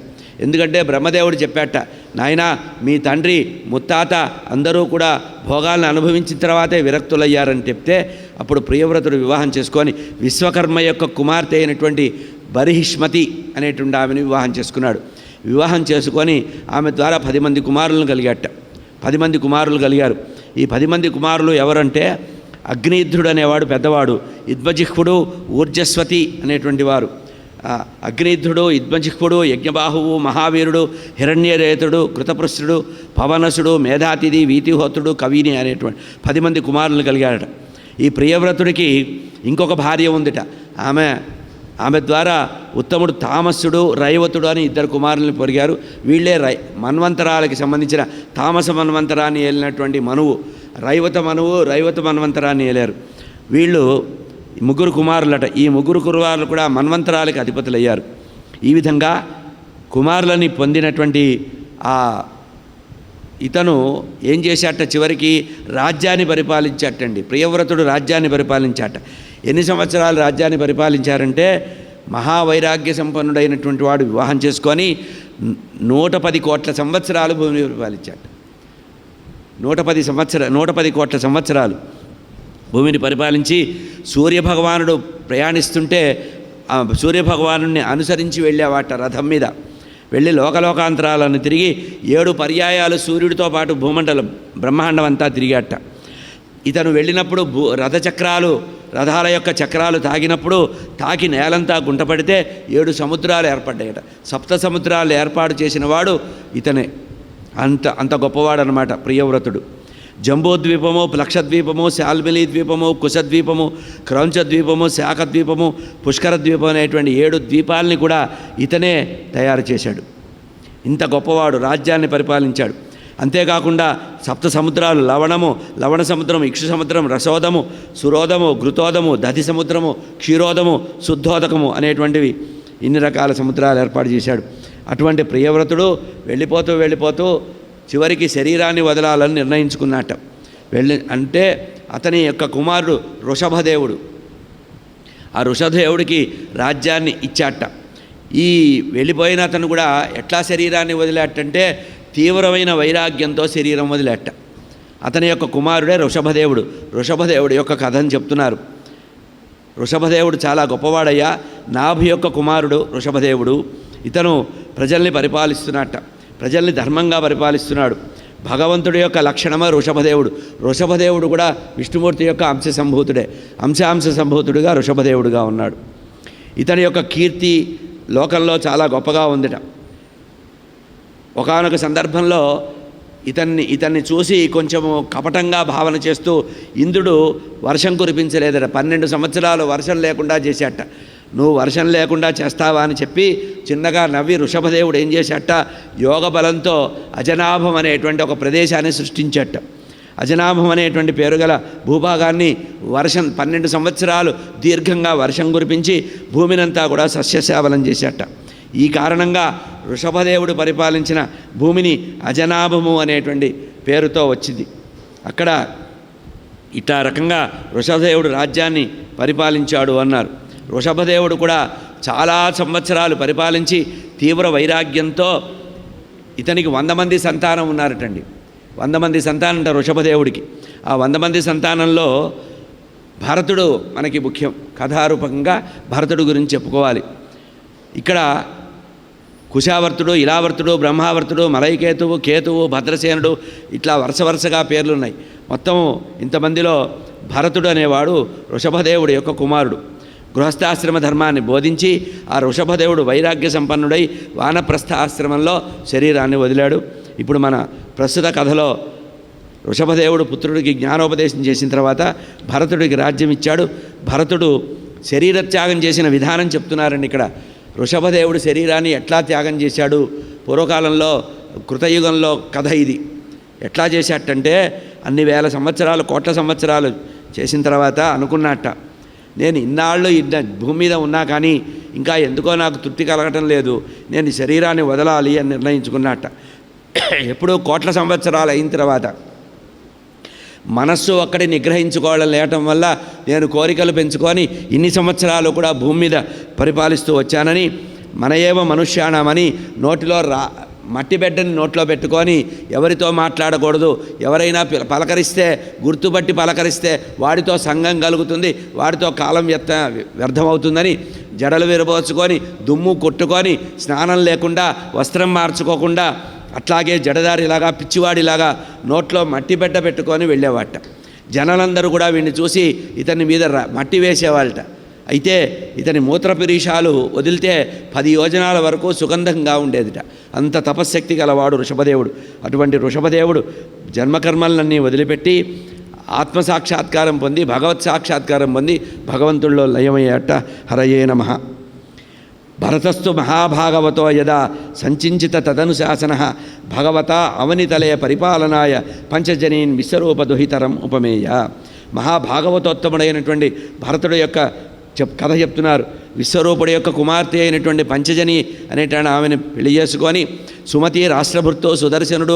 ఎందుకంటే బ్రహ్మదేవుడు చెప్పాట, నాయనా మీ తండ్రి ముత్తాత అందరూ కూడా భోగాలను అనుభవించిన తర్వాతే విరక్తులయ్యారని చెప్తే అప్పుడు ప్రియవ్రతుడు వివాహం చేసుకొని విశ్వకర్మ యొక్క కుమార్తె అయినటువంటి బరిహిష్మతి అనేటువంటి ఆమెను వివాహం చేసుకున్నాడు. వివాహం చేసుకొని ఆమె ద్వారా 10 మంది కుమారులను కలిగాట. 10 మంది కుమారులు కలిగారు. ఈ 10 మంది కుమారులు ఎవరంటే అగ్నిధ్రుడు అనేవాడు పెద్దవాడు, ఇద్మజిహ్వుడు, ఊర్జస్వతి అనేటువంటి వారు. అగ్నిధ్రుడు, ఇద్మజిహ్వుడు, యజ్ఞబాహువు, మహావీరుడు, హిరణ్యరేతుడు, కృతపృష్ఠుడు, పవనసుడు, మేధాతిథి, వీతిహోత్రుడు, కవిని అనేటువంటి 10 మంది కుమారులు కలిగాడట. ఈ ప్రియవ్రతుడికి ఇంకొక భార్య ఉందిట. ఆమె ద్వారా ఉత్తముడు తామసుడు, రైవతుడు అని 2 కుమారులను పొరిగారు. వీళ్ళే మన్వంతరాలకి సంబంధించిన తామస మన్వంతరాన్ని ఏలినటువంటి మనువు, రైవత మన్వంతరాన్ని ఏలారు. వీళ్ళు 3 కుమారులట. ఈ 3 కుమారులు కూడా మన్వంతరాలకి అధిపతులయ్యారు. ఈ విధంగా కుమారులని పొందినటువంటి ఇతను ఏం చేశాట, చివరికి రాజ్యాన్ని పరిపాలించాటండి. ప్రియవ్రతుడు రాజ్యాన్ని పరిపాలించాట. ఎన్ని సంవత్సరాలు రాజ్యాన్ని పరిపాలించారంటే, మహావైరాగ్య సంపన్నుడైనటువంటి వాడు వివాహం చేసుకొని 110 కోట్ల సంవత్సరాలు భూమిని పరిపాలించాట. 110 కోట్ల సంవత్సరాలు భూమిని పరిపాలించి సూర్యభగవానుడు ప్రయాణిస్తుంటే ఆ సూర్యభగవాను అనుసరించి వెళ్ళేవాట రథం మీద. వెళ్ళి లోకలోకాంతరాలను తిరిగి 7 పర్యాయాలు సూర్యుడితో పాటు భూమండలం బ్రహ్మాండం అంతా తిరిగాట. ఇతను వెళ్ళినప్పుడు రథాల యొక్క చక్రాలు తాకి నేలంతా గుంటపడితే 7 సముద్రాలు ఏర్పడ్డాయట. 7 సముద్రాలు ఏర్పాటు చేసిన వాడు ఇతనే. అంత గొప్పవాడనమాట ప్రియవ్రతుడు. జంబూద్వీపము, ప్లక్షద్వీపము, శాల్మిలి ద్వీపము, కుశద్వీపము, క్రౌంచద్వీపము, శాఖద్వీపము, పుష్కర ద్వీపం అనేటువంటి 7 ద్వీపాలని కూడా ఇతనే తయారు చేశాడు. ఇంత గొప్పవాడు, రాజ్యాన్ని పరిపాలించాడు. అంతేకాకుండా 7 సముద్రాలు, లవణ సముద్రము, ఇక్షు సముద్రం, రసోదము, సురోదము, ఘృతోదము, దధి సముద్రము, క్షీరోదము, శుద్ధోదకము అనేటువంటివి ఇన్ని రకాల సముద్రాలు ఏర్పాటు చేశాడు. అటువంటి ప్రియవ్రతుడు వెళ్ళిపోతూ చివరికి శరీరాన్ని వదలాలని నిర్ణయించుకున్నట్ట. అంటే అతని యొక్క కుమారుడు వృషభదేవుడు. ఆ వృషభదేవుడికి రాజ్యాన్ని ఇచ్చాట. ఈ వెళ్ళిపోయిన అతను కూడా ఎట్లా శరీరాన్ని వదిలేటంటే, తీవ్రమైన వైరాగ్యంతో శరీరం వదిలేట. అతని యొక్క కుమారుడే వృషభదేవుడు యొక్క కథను చెప్తున్నారు. వృషభదేవుడు చాలా గొప్పవాడయ్యా. నాభి యొక్క కుమారుడు వృషభదేవుడు. ఇతను ప్రజల్ని పరిపాలిస్తున్నట్ట. ప్రజల్ని ధర్మంగా పరిపాలిస్తున్నాడు. భగవంతుడి యొక్క లక్షణమే వృషభదేవుడు కూడా విష్ణుమూర్తి యొక్క అంశ సంభూతుడిగా వృషభదేవుడుగా ఉన్నాడు. ఇతని యొక్క కీర్తి లోకంలో చాలా గొప్పగా ఉందిట. ఒకానొక సందర్భంలో ఇతన్ని చూసి కొంచెము కపటంగా భావన చేస్తూ ఇంద్రుడు వర్షం కురిపించలేదట. 12 సంవత్సరాలు వర్షం లేకుండా చేశాట. నువ్వు వర్షం లేకుండా చేస్తావా అని చెప్పి చిన్నగా నవ్వి వృషభదేవుడు ఏం చేశాట, యోగ బలంతో అజనాభం అనేటువంటి ఒక ప్రదేశాన్ని సృష్టించట. అజనాభం అనేటువంటి పేరు గల భూభాగాన్ని 12 సంవత్సరాలు దీర్ఘంగా వర్షం కురిపించి భూమినంతా కూడా సస్యశ్యామలం చేశాట. ఈ కారణంగా వృషభదేవుడు పరిపాలించిన భూమిని అజనాభము అనేటువంటి పేరుతో వచ్చింది. అక్కడ ఇట్లా రకంగా వృషభదేవుడు రాజ్యాన్ని పరిపాలించాడు అన్నారు. వృషభదేవుడు కూడా చాలా సంవత్సరాలు పరిపాలించి తీవ్ర వైరాగ్యంతో ఇతనికి 100 మంది సంతానం ఉన్నారటండి. 100 మంది సంతానం అంటారు వృషభదేవుడికి. ఆ 100 మంది సంతానంలో భరతుడు మనకి ముఖ్యం. కథారూపకంగా భరతుడు గురించి చెప్పుకోవాలి. ఇక్కడ కుశావర్తుడు, ఇలావర్తుడు, బ్రహ్మావర్తుడు, మలయకేతువు, కేతువు, భద్రసేనుడు ఇట్లా వరుసగా పేర్లున్నాయి. మొత్తం ఇంతమందిలో భరతుడు అనేవాడు వృషభదేవుడి యొక్క కుమారుడు. గృహస్థాశ్రమ ధర్మాన్ని బోధించి ఆ వృషభదేవుడు వైరాగ్య సంపన్నుడై వానప్రస్థ ఆశ్రమంలో శరీరాన్ని వదిలాడు. ఇప్పుడు మన ప్రస్తుత కథలో వృషభదేవుడు పుత్రుడికి జ్ఞానోపదేశం చేసిన తర్వాత భరతుడికి రాజ్యం ఇచ్చాడు. భరతుడు శరీరత్యాగం చేసిన విధానం చెప్తున్నారండి ఇక్కడ. వృషభదేవుడు శరీరాన్ని ఎట్లా త్యాగం చేశాడు, పూర్వకాలంలో కృతయుగంలో కథ ఇది. ఎట్లా చేశాటంటే, అన్ని వేల సంవత్సరాలు, కోట్ల సంవత్సరాలు చేసిన తర్వాత అనుకున్నట్ట, నేను ఇన్నాళ్ళు భూమి మీద ఉన్నా కానీ ఇంకా ఎందుకో నాకు తృప్తి కలగటం లేదు, నేను శరీరాన్ని వదలాలి అని నిర్ణయించుకున్నట్ట. ఎప్పుడూ కోట్ల సంవత్సరాలు అయిన తర్వాత మనస్సు ఒక్కడి నిగ్రహించుకోవడం లేటం వల్ల నేను కోరికలు పెంచుకొని ఇన్ని సంవత్సరాలు కూడా భూమి మీద పరిపాలిస్తూ వచ్చానని, మనయేవ మనుష్యాణమని నోటిలో మట్టి బిడ్డని నోట్లో పెట్టుకొని ఎవరితో మాట్లాడకూడదు, ఎవరైనా పలకరిస్తే గుర్తుపట్టి పలకరిస్తే వాడితో సంఘం కలుగుతుంది, వాడితో కాలం వ్యర్థమవుతుందని జడలు విరబోచుకొని దుమ్ము కొట్టుకొని స్నానం లేకుండా వస్త్రం మార్చుకోకుండా అట్లాగే జడదారిలాగా పిచ్చివాడిలాగా నోట్లో మట్టి బిడ్డ పెట్టుకొని వెళ్ళేవాట. జనాలందరూ కూడా వీడిని చూసి ఇతని మీద మట్టి వేసేవాళ్ళట. అయితే ఇతని మూత్రపిరీషాలు వదిలితే 10 యోజనాల వరకు సుగంధంగా ఉండేదిట. అంత తపశ్శక్తి గలవాడు వృషభదేవుడు. అటువంటి వృషభదేవుడు జన్మకర్మలన్నీ వదిలిపెట్టి ఆత్మసాక్షాత్కారం పొంది భగవత్ సాక్షాత్కారం పొంది భగవంతుల్లో లయమయ్యాట. హరయే నమః. భరతస్థు మహాభాగవతో యదా సంచించిత తదనుశాసన భగవతా అవనితలే పరిపాలనాయ పంచజనీన్ విశ్వరూపదుహితరం ఉపమేయ. మహాభాగవతోత్తముడైనటువంటి భరతుడు యొక్క కథ చెప్తున్నారు. విశ్వరూపుడి యొక్క కుమార్తె అయినటువంటి పంచజని అనేటువంటి ఆమెను పెళ్లి చేసుకొని సుమతి, రాష్ట్రభృత్తు, సుదర్శనుడు,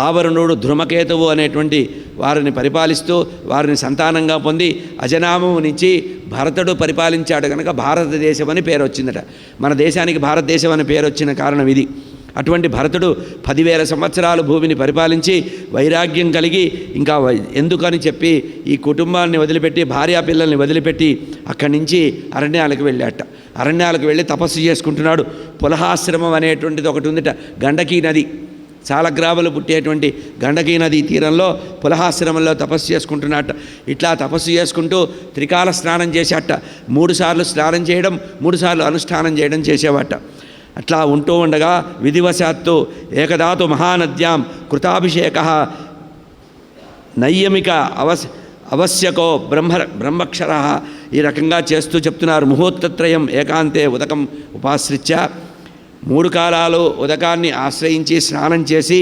ఆవరణుడు ధృమకేతువు అనేటువంటి వారిని పరిపాలిస్తూ వారిని సంతానంగా పొంది అజనామము నుంచి భరతుడు పరిపాలించాడు కనుక భారతదేశం అని పేరు వచ్చిందట. మన దేశానికి భారతదేశం అని పేరు వచ్చిన కారణం ఇది. అటువంటి భరతుడు 10,000 సంవత్సరాలు భూమిని పరిపాలించి వైరాగ్యం కలిగి ఇంకా ఎందుకని చెప్పి ఈ కుటుంబాన్ని వదిలిపెట్టి భార్యా పిల్లల్ని వదిలిపెట్టి అక్కడి నుంచి అరణ్యాలకు వెళ్ళాట. అరణ్యాలకు వెళ్ళి తపస్సు చేసుకుంటున్నాడు. పులహాశ్రమం అనేటువంటిది ఒకటి ఉందిట, గండకీ నది, సాలగ్రాములు పుట్టేటువంటి గండకీ నది తీరంలో పులహాశ్రమంలో తపస్సు చేసుకుంటున్నట్ట. ఇట్లా తపస్సు చేసుకుంటూ త్రికాల స్నానం చేసేట. 3 సార్లు స్నానం చేయడం, 3 సార్లు అనుష్ఠానం చేయడం చేసేవాట. అట్లా ఉంటూ ఉండగా విధివశాత్తు ఏకదాతు మహానద్యాం కృతాభిషేక నైయమిక అవశ్యకో బ్రహ్మక్షర ఈ రకంగా చేస్తూ చెప్తున్నారు. ముహూర్తత్రయం ఏకాంతే ఉదకం ఉపాశ్రిత్య 3 కాలాలు ఉదకాన్ని ఆశ్రయించి స్నానం చేసి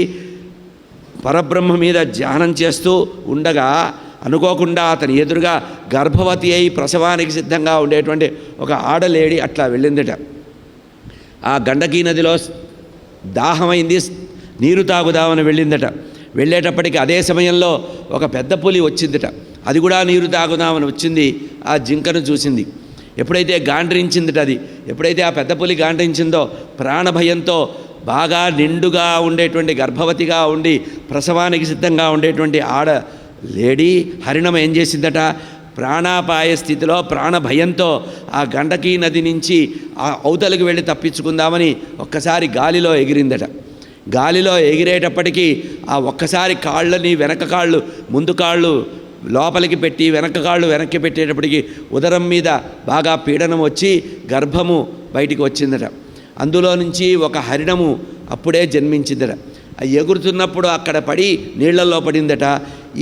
పరబ్రహ్మ మీద ధ్యానం చేస్తూ ఉండగా అనుకోకుండా అతని ఎదురుగా గర్భవతి అయి ప్రసవానికి సిద్ధంగా ఉండేటువంటి ఒక ఆడలేడి అట్లా వెళ్ళిందట. ఆ గండకీ నదిలో దాహమైంది, నీరు తాగుదామని వెళ్ళిందట. వెళ్ళేటప్పటికి అదే సమయంలో ఒక పెద్ద పులి వచ్చిందట. అది కూడా నీరు తాగుదామని వచ్చింది. ఆ జింకను చూసింది. ఎప్పుడైతే గాండ్రించిందిట, అది ఎప్పుడైతే ఆ పెద్ద పులి గాండ్రించిందో ప్రాణభయంతో బాగా నిండుగా ఉండేటువంటి గర్భవతిగా ఉండి ప్రసవానికి సిద్ధంగా ఉండేటువంటి ఆడ లేడీ హరిణం ఏం చేసిందట, ప్రాణాపాయ స్థితిలో ప్రాణభయంతో ఆ గండకీ నది నుంచి ఆ అవతలికి వెళ్ళి తప్పించుకుందామని ఒక్కసారి గాలిలో ఎగిరిందట. గాలిలో ఎగిరేటప్పటికీ ఆ ఒక్కసారి కాళ్ళని వెనక కాళ్ళు ముందు కాళ్ళు లోపలికి పెట్టి వెనక కాళ్ళు వెనక్కి పెట్టేటప్పటికి ఉదరం మీద బాగా పీడనం వచ్చి గర్భము బయటికి వచ్చిందట. అందులో నుంచి ఒక హరిణము అప్పుడే జన్మించిందట. ఎగురుతున్నప్పుడు అక్కడ పడి నీళ్లలో పడిందట.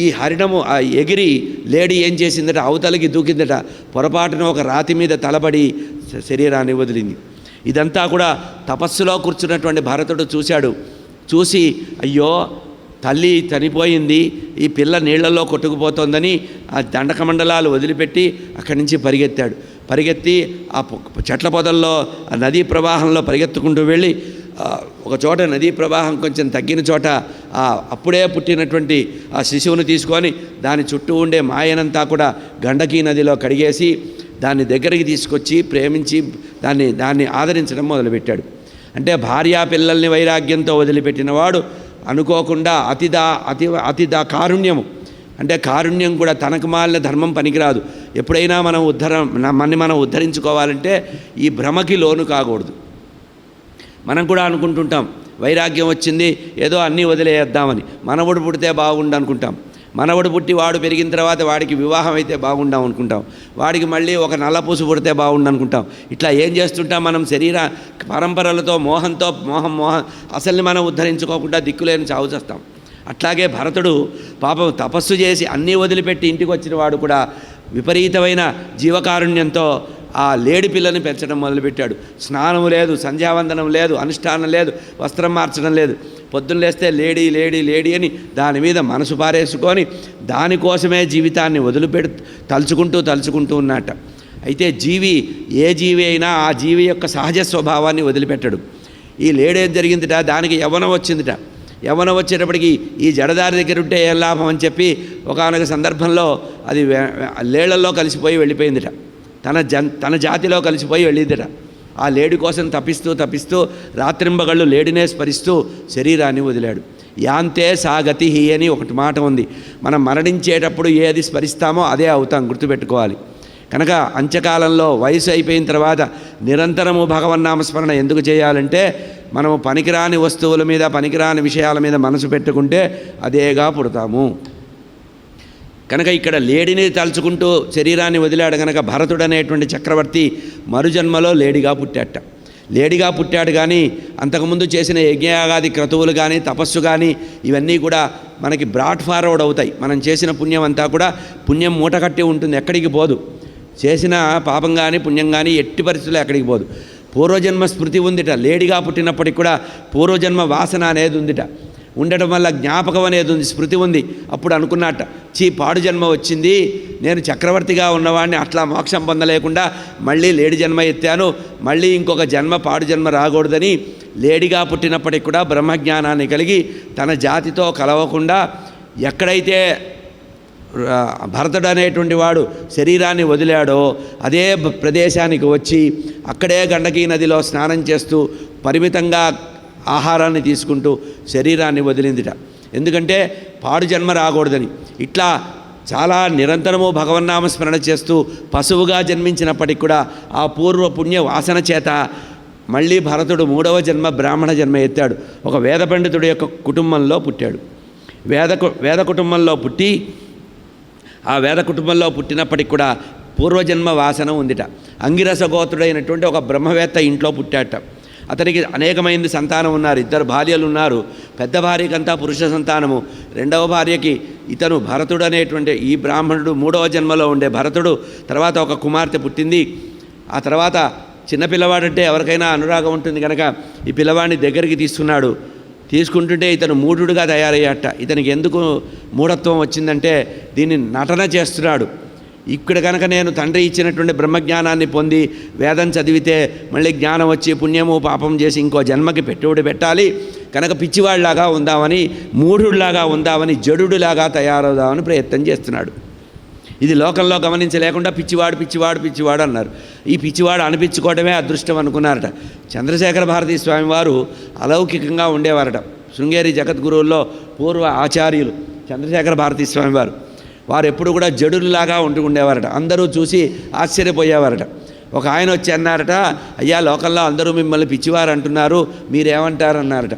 ఈ హరిణము ఆ ఎగిరి లేడీ ఏం చేసిందట, అవతలికి దూకిందట. పొరపాటున ఒక రాతి మీద తలబడి శరీరాన్ని వదిలింది. ఇదంతా కూడా తపస్సులో కూర్చున్నటువంటి భరతుడు చూశాడు. చూసి అయ్యో తల్లి చనిపోయింది, ఈ పిల్ల నీళ్లలో కొట్టుకుపోతోందని ఆ దండకమండలాలు వదిలిపెట్టి అక్కడి నుంచి పరిగెత్తాడు. పరిగెత్తి ఆ చెట్ల పొదల్లో ఆ నదీ ప్రవాహంలో పరిగెత్తుకుంటూ వెళ్ళి ఒక చోట నదీ ప్రవాహం కొంచెం తగ్గిన చోట అప్పుడే పుట్టినటువంటి ఆ శిశువుని తీసుకొని దాని చుట్టూ ఉండే మాయనంతా కూడా గండకీ నదిలో కడిగేసి దాన్ని దగ్గరికి తీసుకొచ్చి ప్రేమించి దాన్ని ఆదరించడం మొదలుపెట్టాడు. అంటే భార్యా పిల్లల్ని వైరాగ్యంతో వదిలిపెట్టినవాడు అనుకోకుండా అతిదా కారుణ్యము, అంటే కారుణ్యం కూడా తనకు మాలిన ధర్మం పనికిరాదు. ఎప్పుడైనా మనం ఉద్ధరించుకోవాలంటే ఈ భ్రమకి లోను కాకూడదు. మనం కూడా అనుకుంటుంటాం వైరాగ్యం వచ్చింది ఏదో అన్నీ వదిలేద్దామని, మనవడు పుడితే బాగుండు అనుకుంటాం. మనవడు పుట్టి వాడు పెరిగిన తర్వాత వాడికి వివాహం అయితే బాగుండాం అనుకుంటాం. వాడికి మళ్ళీ ఒక నల్లపూసు పుడితే బాగుండు అనుకుంటాం. ఇట్లా ఏం చేస్తుంటాం మనం, శరీర పరంపరలతో మోహం అసలు మనం ఉద్ధరించుకోకుండా దిక్కులేని చావు చేస్తాం. అట్లాగే భరతుడు పాపం తపస్సు చేసి అన్నీ వదిలిపెట్టి ఇంటికి వచ్చిన వాడు కూడా విపరీతమైన జీవకారుణ్యంతో ఆ లేడి పిల్లని పెంచడం మొదలుపెట్టాడు. స్నానం లేదు, సంధ్యావందనం లేదు, అనుష్ఠానం లేదు, వస్త్రం మార్చడం లేదు. పొద్దున్న లేస్తే లేడీ లేడీ లేడీ అని దాని మీద మనసు పారేసుకొని దానికోసమే జీవితాన్ని తలుచుకుంటూ ఉన్నట్ట. అయితే ఏ జీవి అయినా ఆ జీవి యొక్క సహజ స్వభావాన్ని వదిలిపెట్టడు. ఈ లేడేం జరిగిందిట, దానికి యవ్వనం వచ్చిందిట. యవ్వనం వచ్చేటప్పటికి ఈ జడదారి దగ్గర ఉంటే ఏం లాభం అని చెప్పి ఒకానొక సందర్భంలో అది లేళ్లలో కలిసిపోయి వెళ్ళిపోయిందిట. తన జాతిలో కలిసిపోయి వెళ్ళిందిట. ఆ లేడి కోసం తప్పిస్తూ రాత్రింబగళ్ళు లేడినే స్మరిస్తూ శరీరాన్ని వదిలాడు. యాంతే సా గతి అని ఒకటి మాట ఉంది. మనం మరణించేటప్పుడు ఏది స్మరిస్తామో అదే అవుతాం, గుర్తుపెట్టుకోవాలి. కనుక అంత్యకాలంలో వయసు అయిపోయిన తర్వాత నిరంతరము భగవన్నామస్మరణ ఎందుకు చేయాలంటే మనము పనికిరాని వస్తువుల మీద పనికిరాని విషయాల మీద మనసు పెట్టుకుంటే అదేగా పుడతాము. కనుక ఇక్కడ లేడిని తలుచుకుంటూ శరీరాన్ని వదిలాడు. కనుక భరతుడు అనేటువంటి చక్రవర్తి మరుజన్మలో లేడిగా పుట్టాడు. కానీ అంతకుముందు చేసిన యజ్ఞయాగాది క్రతువులు కానీ తపస్సు కానీ ఇవన్నీ కూడా మనకి బ్రాడ్ ఫార్వర్డ్ అవుతాయి. మనం చేసిన పుణ్యం అంతా కూడా పుణ్యం మూటకట్టి ఉంటుంది, ఎక్కడికి పోదు. చేసిన పాపం కానీ పుణ్యం కానీ ఎట్టి పరిస్థితుల్లో ఎక్కడికి పోదు. పూర్వజన్మ స్మృతి ఉందిట. లేడిగా పుట్టినప్పటికి కూడా పూర్వజన్మ వాసన అనేది ఉందిట. ఉండటం వల్ల జ్ఞాపకం అనేది ఉంది, స్మృతి ఉంది. అప్పుడు అనుకున్నట్ట, పాడు జన్మ వచ్చింది, నేను చక్రవర్తిగా ఉన్నవాడిని అట్లా మోక్షం పొందలేకుండా మళ్ళీ లేడి జన్మ ఎత్తాను, మళ్ళీ ఇంకొక జన్మ పాడు జన్మ రాకూడదని లేడిగా పుట్టినప్పటికి కూడా బ్రహ్మజ్ఞానాన్ని కలిగి తన జాతితో కలవకుండా ఎక్కడైతే భరతుడు అనేటువంటి వాడు శరీరాన్ని వదిలాడో అదే ప్రదేశానికి వచ్చి అక్కడే గండకీ నదిలో స్నానం చేస్తూ పరిమితంగా ఆహారాన్ని తీసుకుంటూ శరీరాన్ని వదిలిందిట. ఎందుకంటే పాడు జన్మ రాకూడదని. ఇట్లా చాలా నిరంతరము భగవన్నామ స్మరణ చేస్తూ పశువుగా జన్మించినప్పటికి కూడా ఆ పూర్వ పుణ్య వాసన చేత మళ్ళీ భరతుడు 3వ జన్మ బ్రాహ్మణ జన్మ ఎత్తాడు. ఒక వేద పండితుడి యొక్క కుటుంబంలో పుట్టాడు. వేద కుటుంబంలో పుట్టి ఆ వేద కుటుంబంలో పుట్టినప్పటికి కూడా పూర్వజన్మ వాసన ఉందిట. అంగిరస గోత్రుడైనటువంటి ఒక బ్రహ్మవేత్త ఇంట్లో పుట్టాట. అతనికి అనేకమైంది సంతానం ఉన్నారు, 2 భార్యలు ఉన్నారు. పెద్ద భార్యకంతా పురుష సంతానము, 2వ భార్యకి ఇతను భరతుడు అనేటువంటి ఈ బ్రాహ్మణుడు 3వ జన్మలో ఉండే భరతుడు. తర్వాత ఒక కుమార్తె పుట్టింది. ఆ తర్వాత చిన్నపిల్లవాడంటే ఎవరికైనా అనురాగం ఉంటుంది కనుక ఈ పిల్లవాడిని దగ్గరికి తీసుకున్నాడు. తీసుకుంటుంటే ఇతను మూఢుడుగా తయారయ్యాట. ఇతనికి ఎందుకు మూఢత్వం వచ్చిందంటే దీన్ని నటన చేస్తున్నాడు. ఇక్కడ కనుక నేను తండ్రి ఇచ్చినటువంటి బ్రహ్మజ్ఞానాన్ని పొంది వేదం చదివితే మళ్ళీ జ్ఞానం వచ్చి పుణ్యము పాపం చేసి ఇంకో జన్మకి పెట్టుబడి పెట్టాలి కనుక పిచ్చివాడిలాగా ఉందామని, మూఢుడిలాగా ఉందామని, జడుడిలాగా తయారవుదామని ప్రయత్నం చేస్తున్నాడు. ఇది లోకంలో గమనించలేకుండా పిచ్చివాడు అన్నారు. ఈ పిచ్చివాడు అనిపించుకోవడమే అదృష్టం అనుకున్నారట. చంద్రశేఖర భారతీ స్వామి వారు అలౌకికంగా ఉండేవారట. శృంగేరి జగద్గురువుల్లో పూర్వ ఆచార్యులు చంద్రశేఖర భారతీ స్వామి వారు ఎప్పుడు కూడా జడుల్లాగా ఉండేవారట. అందరూ చూసి ఆశ్చర్యపోయేవారట. ఒక ఆయన వచ్చి అన్నారట, అయ్యా లోకంలో అందరూ మిమ్మల్ని పిచ్చివారు అంటున్నారు, మీరేమంటారు అన్నారట.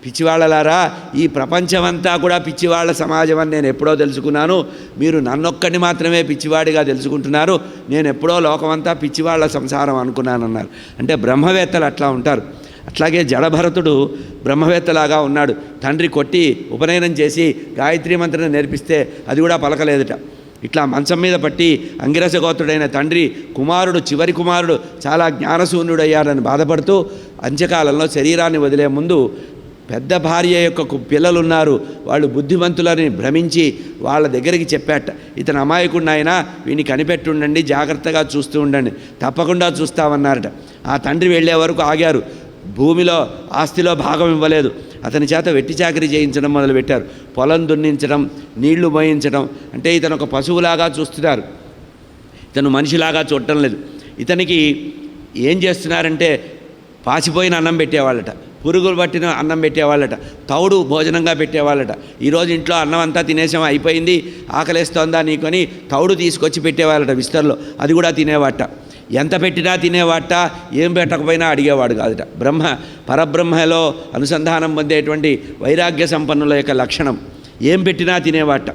పిచ్చివాళ్ళలారా, ఈ ప్రపంచమంతా కూడా పిచ్చివాళ్ల సమాజం అని నేను ఎప్పుడో తెలుసుకున్నాను. మీరు నన్నొక్కడిని మాత్రమే పిచ్చివాడిగా తెలుసుకుంటున్నారు. నేను ఎప్పుడో లోకమంతా పిచ్చివాళ్ల సంసారం అనుకున్నానన్నారు. అంటే బ్రహ్మవేత్తలు అట్లా ఉంటారు. అట్లాగే జడభరతుడు బ్రహ్మవేత్తలాగా ఉన్నాడు. తండ్రి కొట్టి ఉపనయనం చేసి గాయత్రీ మంత్రం నేర్పిస్తే అది కూడా పలకలేదట. ఇట్లా మంచం మీద పట్టి అంగిరస గోత్రుడైన తండ్రి చివరి కుమారుడు చాలా జ్ఞానశూన్యుడయ్యాడని బాధపడుతూ అంత్యకాలంలో శరీరాన్ని వదిలే ముందు పెద్ద భార్య యొక్క పిల్లలున్నారు, వాళ్ళు బుద్ధిమంతులని భ్రమించి వాళ్ళ దగ్గరికి చెప్పాట, ఇతను అమాయకుడిని ఆయన, వీడిని కనిపెట్టుండండి, జాగ్రత్తగా చూస్తూ ఉండండి, తప్పకుండా చూస్తామన్నారట. ఆ తండ్రి వెళ్ళే వరకు ఆగారు. భూమిలో ఆస్తిలో భాగం ఇవ్వలేదు. అతని చేత వెట్టి చాకరీ చేయించడం మొదలుపెట్టారు. పొలం దున్నించడం, నీళ్లు మోయించడం. అంటే ఇతను ఒక పశువులాగా చూస్తున్నారు, ఇతను మనిషిలాగా చూడటం లేదు. ఇతనికి ఏం చేస్తున్నారంటే పాసిపోయిన అన్నం పెట్టేవాళ్ళట, పురుగులు పట్టిన అన్నం పెట్టేవాళ్ళట, తౌడు భోజనంగా పెట్టేవాళ్ళట. ఈరోజు ఇంట్లో అన్నం అంతా తినేసాం, అయిపోయింది, ఆకలేస్తోందా నీకొని తౌడు తీసుకొచ్చి పెట్టేవాళ్ళట విస్తరలో, అది కూడా తినేవాట. ఎంత పెట్టినా తినేవాట, ఏం పెట్టకపోయినా అడిగేవాడు కాదుట. పరబ్రహ్మలో అనుసంధానం పొందేటువంటి వైరాగ్య సంపన్నుల యొక్క లక్షణం. ఏం పెట్టినా తినేవాట.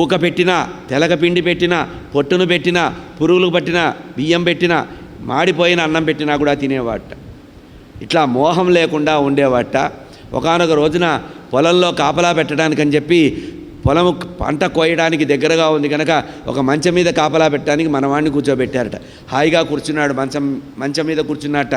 ఊక పెట్టినా, తెలగపిండి పెట్టినా, పొట్టును పెట్టినా, పురుగులు పట్టినా, బియ్యం పెట్టినా, మాడిపోయిన అన్నం పెట్టినా కూడా తినేవాట. ఇట్లా మోహం లేకుండా ఉండేవాట. ఒకానొక రోజున పొలంలో కాపలా పెట్టడానికని చెప్పి పొలం పంట కోయడానికి దగ్గరగా ఉంది కనుక ఒక మంచం మీద కాపలా పెట్టడానికి మనవాడిని కూర్చోబెట్టారట. హాయిగా కూర్చున్నాడు, మంచం మీద కూర్చున్నట్ట.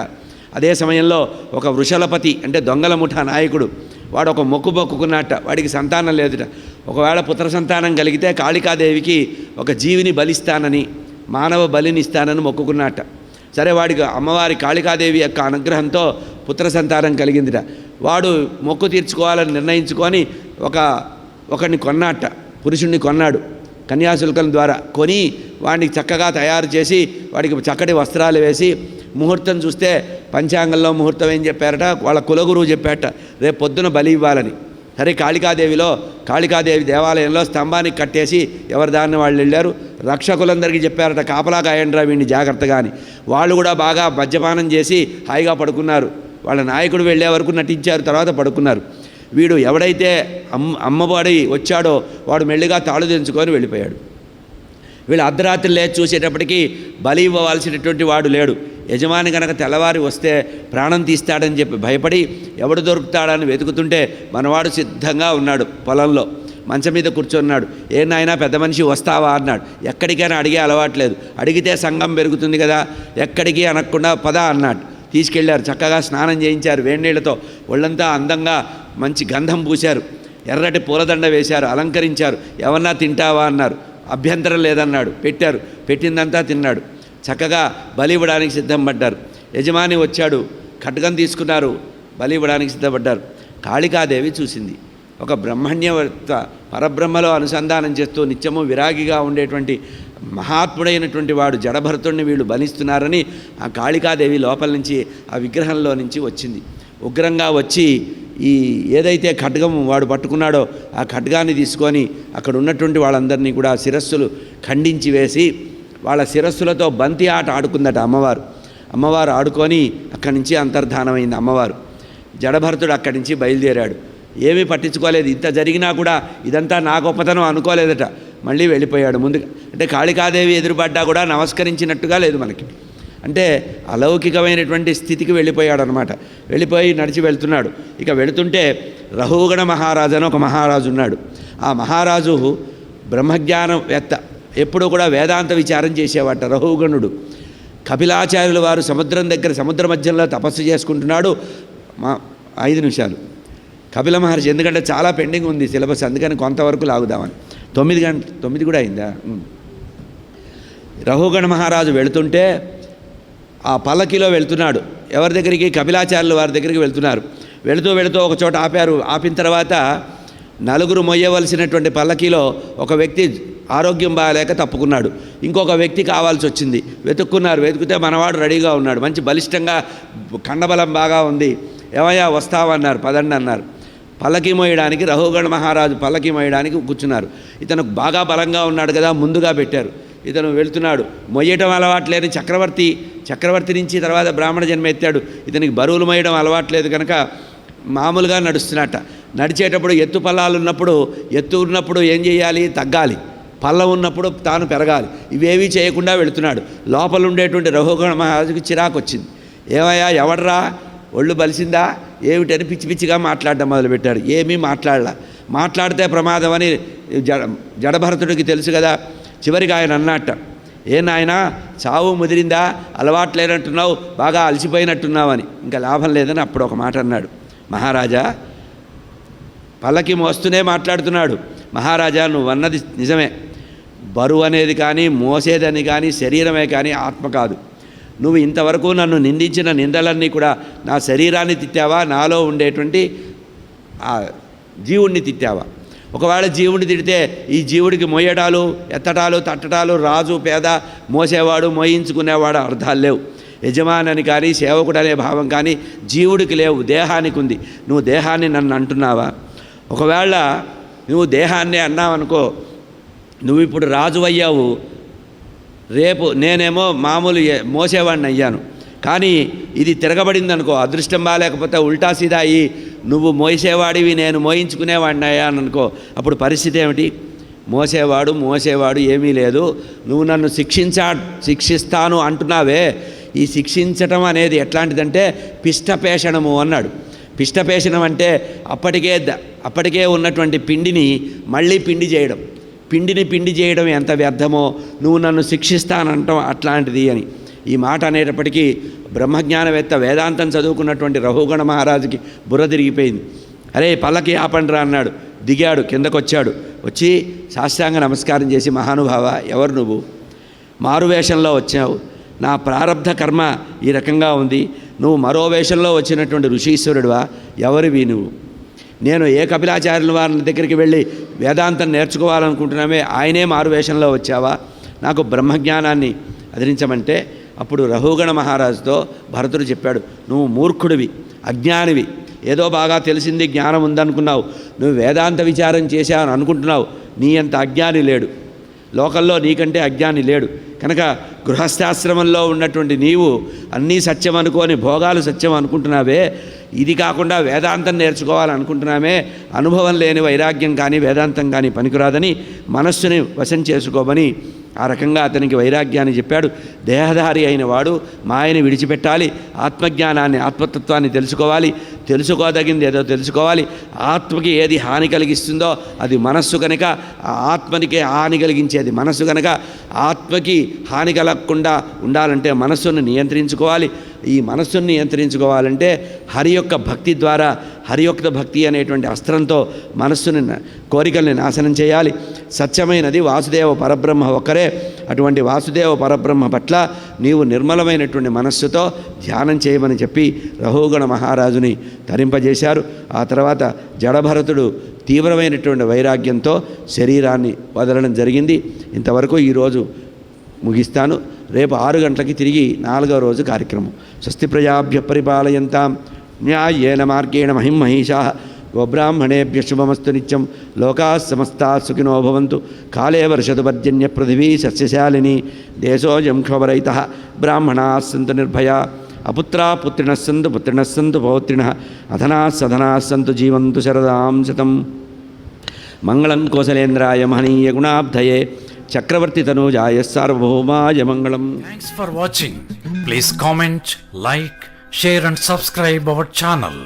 అదే సమయంలో ఒక వృషలపతి అంటే దొంగల ముఠా నాయకుడు వాడు ఒక మొక్కుకున్నట్ట. వాడికి సంతానం లేదుట. ఒకవేళ పుత్ర సంతానం కలిగితే కాళికాదేవికి ఒక జీవిని బలిస్తానని, మానవ బలిని ఇస్తానని మొక్కుకున్నట్ట. సరే, వాడికి అమ్మవారి కాళికాదేవి యొక్క అనుగ్రహంతో పుత్ర సంతానం కలిగిందిట. వాడు మొక్కు తీర్చుకోవాలని నిర్ణయించుకొని ఒకడిని కొన్నట్ట, పురుషుణ్ణి కొన్నాడు. కన్యాశుల్కం ద్వారా కొని వాడిని చక్కగా తయారు చేసి వాడికి చక్కటి వస్త్రాలు వేసి ముహూర్తం చూస్తే పంచాంగంలో ముహూర్తం ఏం చెప్పారట, వాళ్ళ కులగురువు చెప్పారట, రేపు పొద్దున బలి ఇవ్వాలని. సరే, కాళికాదేవి దేవాలయంలో స్తంభానికి కట్టేసి ఎవరి దాన్ని వాళ్ళు వెళ్ళారు. రక్షకులందరికీ చెప్పారట, కాపలా కాయండ్రా వీడిని జాగ్రత్తగా అని. వాళ్ళు కూడా బాగా మద్యపానం చేసి హాయిగా పడుకున్నారు. వాళ్ళ నాయకుడు వెళ్ళే వరకు నటించారు, తర్వాత పడుకున్నారు. వీడు ఎవడైతే అమ్మవాడి వచ్చాడో వాడు మెల్లిగా తాళు తెంచుకొని వెళ్ళిపోయాడు. వీళ్ళు అర్ధరాత్రి లేచి చూసేటప్పటికీ బలి ఇవ్వవలసినటువంటి వాడు లేడు. యజమాని కనుక తెల్లవారి వస్తే ప్రాణం తీస్తాడని చెప్పి భయపడి ఎవడు దొరుకుతాడని వెతుకుతుంటే మనవాడు సిద్ధంగా ఉన్నాడు. పొలంలో మంచం మీద కూర్చున్నాడు. ఏ నాయనా పెద్ద మనిషి వస్తావా అన్నాడు. ఎక్కడికైనా అడిగే అలవాట్లేదు. అడిగితే సంఘం పెరుగుతుంది కదా, ఎక్కడికి అనకుండా పద అన్నాడు. తీసుకెళ్లారు. చక్కగా స్నానం చేయించారు వేడినీళ్లతో. ఒళ్ళంతా అందంగా మంచి గంధం పూశారు, ఎర్రటి పూలదండ వేశారు, అలంకరించారు. ఎవరన్నా తింటావా అన్నారు, అభ్యంతరం లేదన్నాడు. పెట్టారు, పెట్టిందంతా తిన్నాడు. చక్కగా బలి ఇవ్వడానికి సిద్ధం పడ్డారు. యజమాని వచ్చాడు, ఖడ్గం తీసుకున్నారు, బలి ఇవ్వడానికి సిద్ధపడ్డారు. కాళికాదేవి చూసింది. ఒక బ్రహ్మణ్యవర్త పరబ్రహ్మలో అనుసంధానం చేస్తూ నిత్యము విరాగిగా ఉండేటువంటి మహాత్ముడైనటువంటి వాడు జడభరతుడిని వీళ్ళు బలిస్తున్నారని ఆ కాళికాదేవి లోపల నుంచి ఆ విగ్రహంలో నుంచి వచ్చింది. ఉగ్రంగా వచ్చి ఈ ఏదైతే ఖడ్గం వాడు పట్టుకున్నాడో ఆ ఖడ్గాన్ని తీసుకొని అక్కడ ఉన్నటువంటి వాళ్ళందరినీ కూడా శిరస్సులు ఖండించి వేసి వాళ్ళ శిరస్సులతో బంతి ఆట ఆడుకుందట అమ్మవారు ఆడుకొని అక్కడి నుంచి అంతర్ధానమైంది అమ్మవారు. జడభరతుడు అక్కడి నుంచి బయలుదేరాడు. ఏమీ పట్టించుకోలేదు. ఇంత జరిగినా కూడా ఇదంతా నా గొప్పతనం అనుకోలేదట. మళ్ళీ వెళ్ళిపోయాడు ముందుగా. అంటే కాళికాదేవి ఎదురుపడ్డా కూడా నమస్కరించినట్టుగా లేదు మనకి. అంటే అలౌకికమైనటువంటి స్థితికి వెళ్ళిపోయాడు అనమాట. వెళ్ళిపోయి నడిచి వెళ్తున్నాడు. ఇక వెళుతుంటే రహుగణ మహారాజు అని ఒక మహారాజు ఉన్నాడు. ఆ మహారాజు బ్రహ్మజ్ఞానవేత్త, ఎప్పుడూ కూడా వేదాంత విచారం చేసేవాట రహుగణుడు. కపిలాచార్యుల వారు సముద్రం దగ్గర సముద్ర మధ్యంలో తపస్సు చేసుకుంటున్నాడు. 5 నిమిషాలు కపిల మహర్షి, ఎందుకంటే చాలా పెండింగ్ ఉంది సిలబస్, అందుకని కొంతవరకు లాగుదామని. 9 కూడా అయిందా. రహుగణ మహారాజు వెళుతుంటే ఆ పల్లకిలో వెళ్తున్నాడు. ఎవరి దగ్గరికి? కపిలాచార్యుల వారి దగ్గరికి వెళ్తున్నారు. వెళుతూ ఒక చోట ఆపారు. ఆపిన తర్వాత నలుగురు మొయ్యవలసినటువంటి పల్లకిలో ఒక వ్యక్తి ఆరోగ్యం బాగాలేక తప్పుకున్నాడు. ఇంకొక వ్యక్తి కావాల్సి వచ్చింది. వెతుక్కితే మనవాడు రెడీగా ఉన్నాడు, మంచి బలిష్టంగా కండబలం బాగా ఉంది. ఏమయ్యా వస్తావన్నారు, పదండి అన్నారు. పల్లకి మోయడానికి రహుగణ మహారాజు పల్లకి మోయడానికి కూర్చున్నారు. ఇతను బాగా బలంగా ఉన్నాడు కదా, ముందుగా పెట్టారు. ఇతను వెళ్తున్నాడు. మొయ్యటం అలవాట్లేని చక్రవర్తి నుంచి తర్వాత బ్రాహ్మణ జన్మ ఎత్తాడు. ఇతనికి బరువులు మోయడం అలవాట్లేదు కనుక మామూలుగా నడుస్తున్నట్ట. నడిచేటప్పుడు ఎత్తు పల్లాలు ఉన్నప్పుడు ఏం చేయాలి? తగ్గాలి. పల్లం ఉన్నప్పుడు తాను పెరగాలి. ఇవేవీ చేయకుండా వెళుతున్నాడు. లోపల ఉండేటువంటి రహుగణ మహారాజుకి చిరాకు వచ్చింది. ఏమయ్యా ఎవడ్రా, ఒళ్ళు బలిసిందా ఏమిటని పిచ్చి పిచ్చిగా మాట్లాడడం మొదలుపెట్టాడు. ఏమీ మాట్లాడితే ప్రమాదం అని జడభరతుడికి తెలుసు కదా. చివరికి ఆయన అన్నట్ట, ఏ నాయనా చావు ముదిరిందా, అలవాట్లేనట్టున్నావు, బాగా అలసిపోయినట్టున్నావు అని. ఇంకా లాభం లేదని అప్పుడు ఒక మాట అన్నాడు. మహారాజా, పల్లకి మోస్తూనే మాట్లాడుతున్నాడు. మహారాజా, నువ్వు అన్నది నిజమే. బరువు అనేది కానీ మోసేదని కానీ శరీరమే కానీ ఆత్మ కాదు. నువ్వు ఇంతవరకు నన్ను నిందించిన నిందలన్నీ కూడా నా శరీరాన్ని తిట్టావా, నాలో ఉండేటువంటి ఆ జీవుణ్ణి తిట్టావా? ఒకవేళ జీవుడిని తిడితే ఈ జీవుడికి మొయ్యటాలు, ఎత్తటాలు, తట్టటాలు, రాజు పేద, మోసేవాడు, మోయించుకునేవాడు అర్థాలు లేవు. యజమాని కానీ సేవకుడు అనే భావం కానీ జీవుడికి లేవు, దేహానికి ఉంది. నువ్వు దేహాన్ని నన్ను అంటున్నావా? ఒకవేళ నువ్వు దేహాన్ని అన్నావనుకో, నువ్వు ఇప్పుడు రాజు అయ్యావు, రేపు నేనేమో మామూలు మోసేవాడిని అయ్యాను. కానీ ఇది తిరగబడింది అనుకో, అదృష్టం బాగాలేకపోతే ఉల్టా సీదా అయ్యి నువ్వు మోసేవాడివి, నేను మోయించుకునేవాడిని అయ్యాను అనుకో, అప్పుడు పరిస్థితి ఏమిటి? మోసేవాడు ఏమీ లేదు. నువ్వు నన్ను శిక్షిస్తాను అంటున్నావే, ఈ శిక్షించటం అనేది ఎట్లాంటిదంటే పిష్టపేషణము అన్నాడు. పిష్టపేషణం అంటే అప్పటికే ఉన్నటువంటి పిండిని మళ్ళీ పిండి చేయడం ఎంత వ్యర్థమో, నువ్వు నన్ను శిక్షిస్తానంటాం అట్లాంటిది అని. ఈ మాట అనేటప్పటికీ బ్రహ్మజ్ఞానవేత్త వేదాంతం చదువుకున్నటువంటి రహుగణ మహారాజుకి బుర్ర తిరిగిపోయింది. అరే పల్లకి ఆపండ్రా అన్నాడు. దిగాడు, కిందకొచ్చాడు. వచ్చి సాష్టాంగ నమస్కారం చేసి, మహానుభావ, ఎవరు నువ్వు? మారువేషంలో వచ్చావు, నా ప్రారబ్ధ కర్మ ఈ రకంగా ఉంది. నువ్వు మరో వేషంలో వచ్చినటువంటి ఋషీశ్వరుడివా? ఎవరివి నువ్వు? నేను ఏ కపిలాచార్యుల వారి దగ్గరికి వెళ్ళి వేదాంతం నేర్చుకోవాలనుకుంటున్నామే, ఆయనే మారువేషంలో వచ్చావా? నాకు బ్రహ్మజ్ఞానాన్ని అదిరించమంటే అప్పుడు రహుగణ మహారాజుతో భరతుడు చెప్పాడు, నువ్వు మూర్ఖుడివి, అజ్ఞానివి. ఏదో బాగా తెలిసింది, జ్ఞానం ఉందనుకున్నావు. నువ్వు వేదాంత విచారం చేశావని అనుకుంటున్నావు. నీ అంత అజ్ఞాని లేడు లోకంలో, నీకంటే అజ్ఞాని లేడు. కనుక గృహస్థాశ్రమంలో ఉన్నటువంటి నీవు అన్నీ సత్యం అనుకోని భోగాలు సత్యం అనుకుంటున్నావే, ఇది కాకుండా వేదాంతం నేర్చుకోవాలనుకుంటున్నామే. అనుభవం లేని వైరాగ్యం కానీ వేదాంతం కానీ పనికిరాదని మనస్సుని వశం చేసుకోమని ఆ రకంగా అతనికి వైరాగ్యాన్ని చెప్పాడు. దేహధారి అయిన వాడు మాయని విడిచిపెట్టాలి, ఆత్మజ్ఞానాన్ని, ఆత్మతత్వాన్ని తెలుసుకోవాలి. తెలుసుకోదగింది ఏదో తెలుసుకోవాలి. ఆత్మకి ఏది హాని కలిగిస్తుందో అది మనస్సు కనుక, ఆ ఆత్మనికే హాని కలిగించేది మనస్సు కనుక, ఆత్మకి హాని కలగకుండా ఉండాలంటే మనస్సును నియంత్రించుకోవాలి. ఈ మనస్సును నియంత్రించుకోవాలంటే హరి యొక్క భక్తి ద్వారా, హరియుక్త భక్తి అనేటువంటి అస్త్రంతో మనస్సుని కోరికల్ని నాశనం చేయాలి. సత్యమైనది వాసుదేవ పరబ్రహ్మ ఒక్కరే. అటువంటి వాసుదేవ పరబ్రహ్మ పట్ల నీవు నిర్మలమైనటువంటి మనస్సుతో ధ్యానం చేయమని చెప్పి రఘుగణ మహారాజుని తరింపజేశారు. ఆ తర్వాత జడభరతుడు తీవ్రమైనటువంటి వైరాగ్యంతో శరీరాన్ని వదలడం జరిగింది. ఇంతవరకు ఈరోజు ముగిస్తాను. రేపు 6 గంటలకి తిరిగి 4వ రోజు కార్యక్రమం. స్వస్తి ప్రజాభ్య పరిపాలయంతాం న్యాయేన మార్గేణ మహిం మహిషాః గోబ్రాహ్మణేభ్య శుభమస్తు నిత్యం. లోకాः సమస్తాः సుఖినో భవంతు. కాలే వర్షతు పర్జన్య పృథివీ సస్యశాలిని. దేశోऽयं క్షోభరహితः. బ్రాహ్మణాः సంతు నిర్భయా. అపుత్రాः పుత్రిణः సంతు పుత్రిణः సంతు పౌత్రిణः. అధనాः సధనాः సంతు జీవంతు శరదాం శతం. మంగళం కోసలేంద్రాయ మహనీయ గుణాబ్ధయే చక్రవర్తి తనూజాయ సార్వభౌమాయ మంగళం. Thanks for watching. Please comment, like, share and subscribe our channel.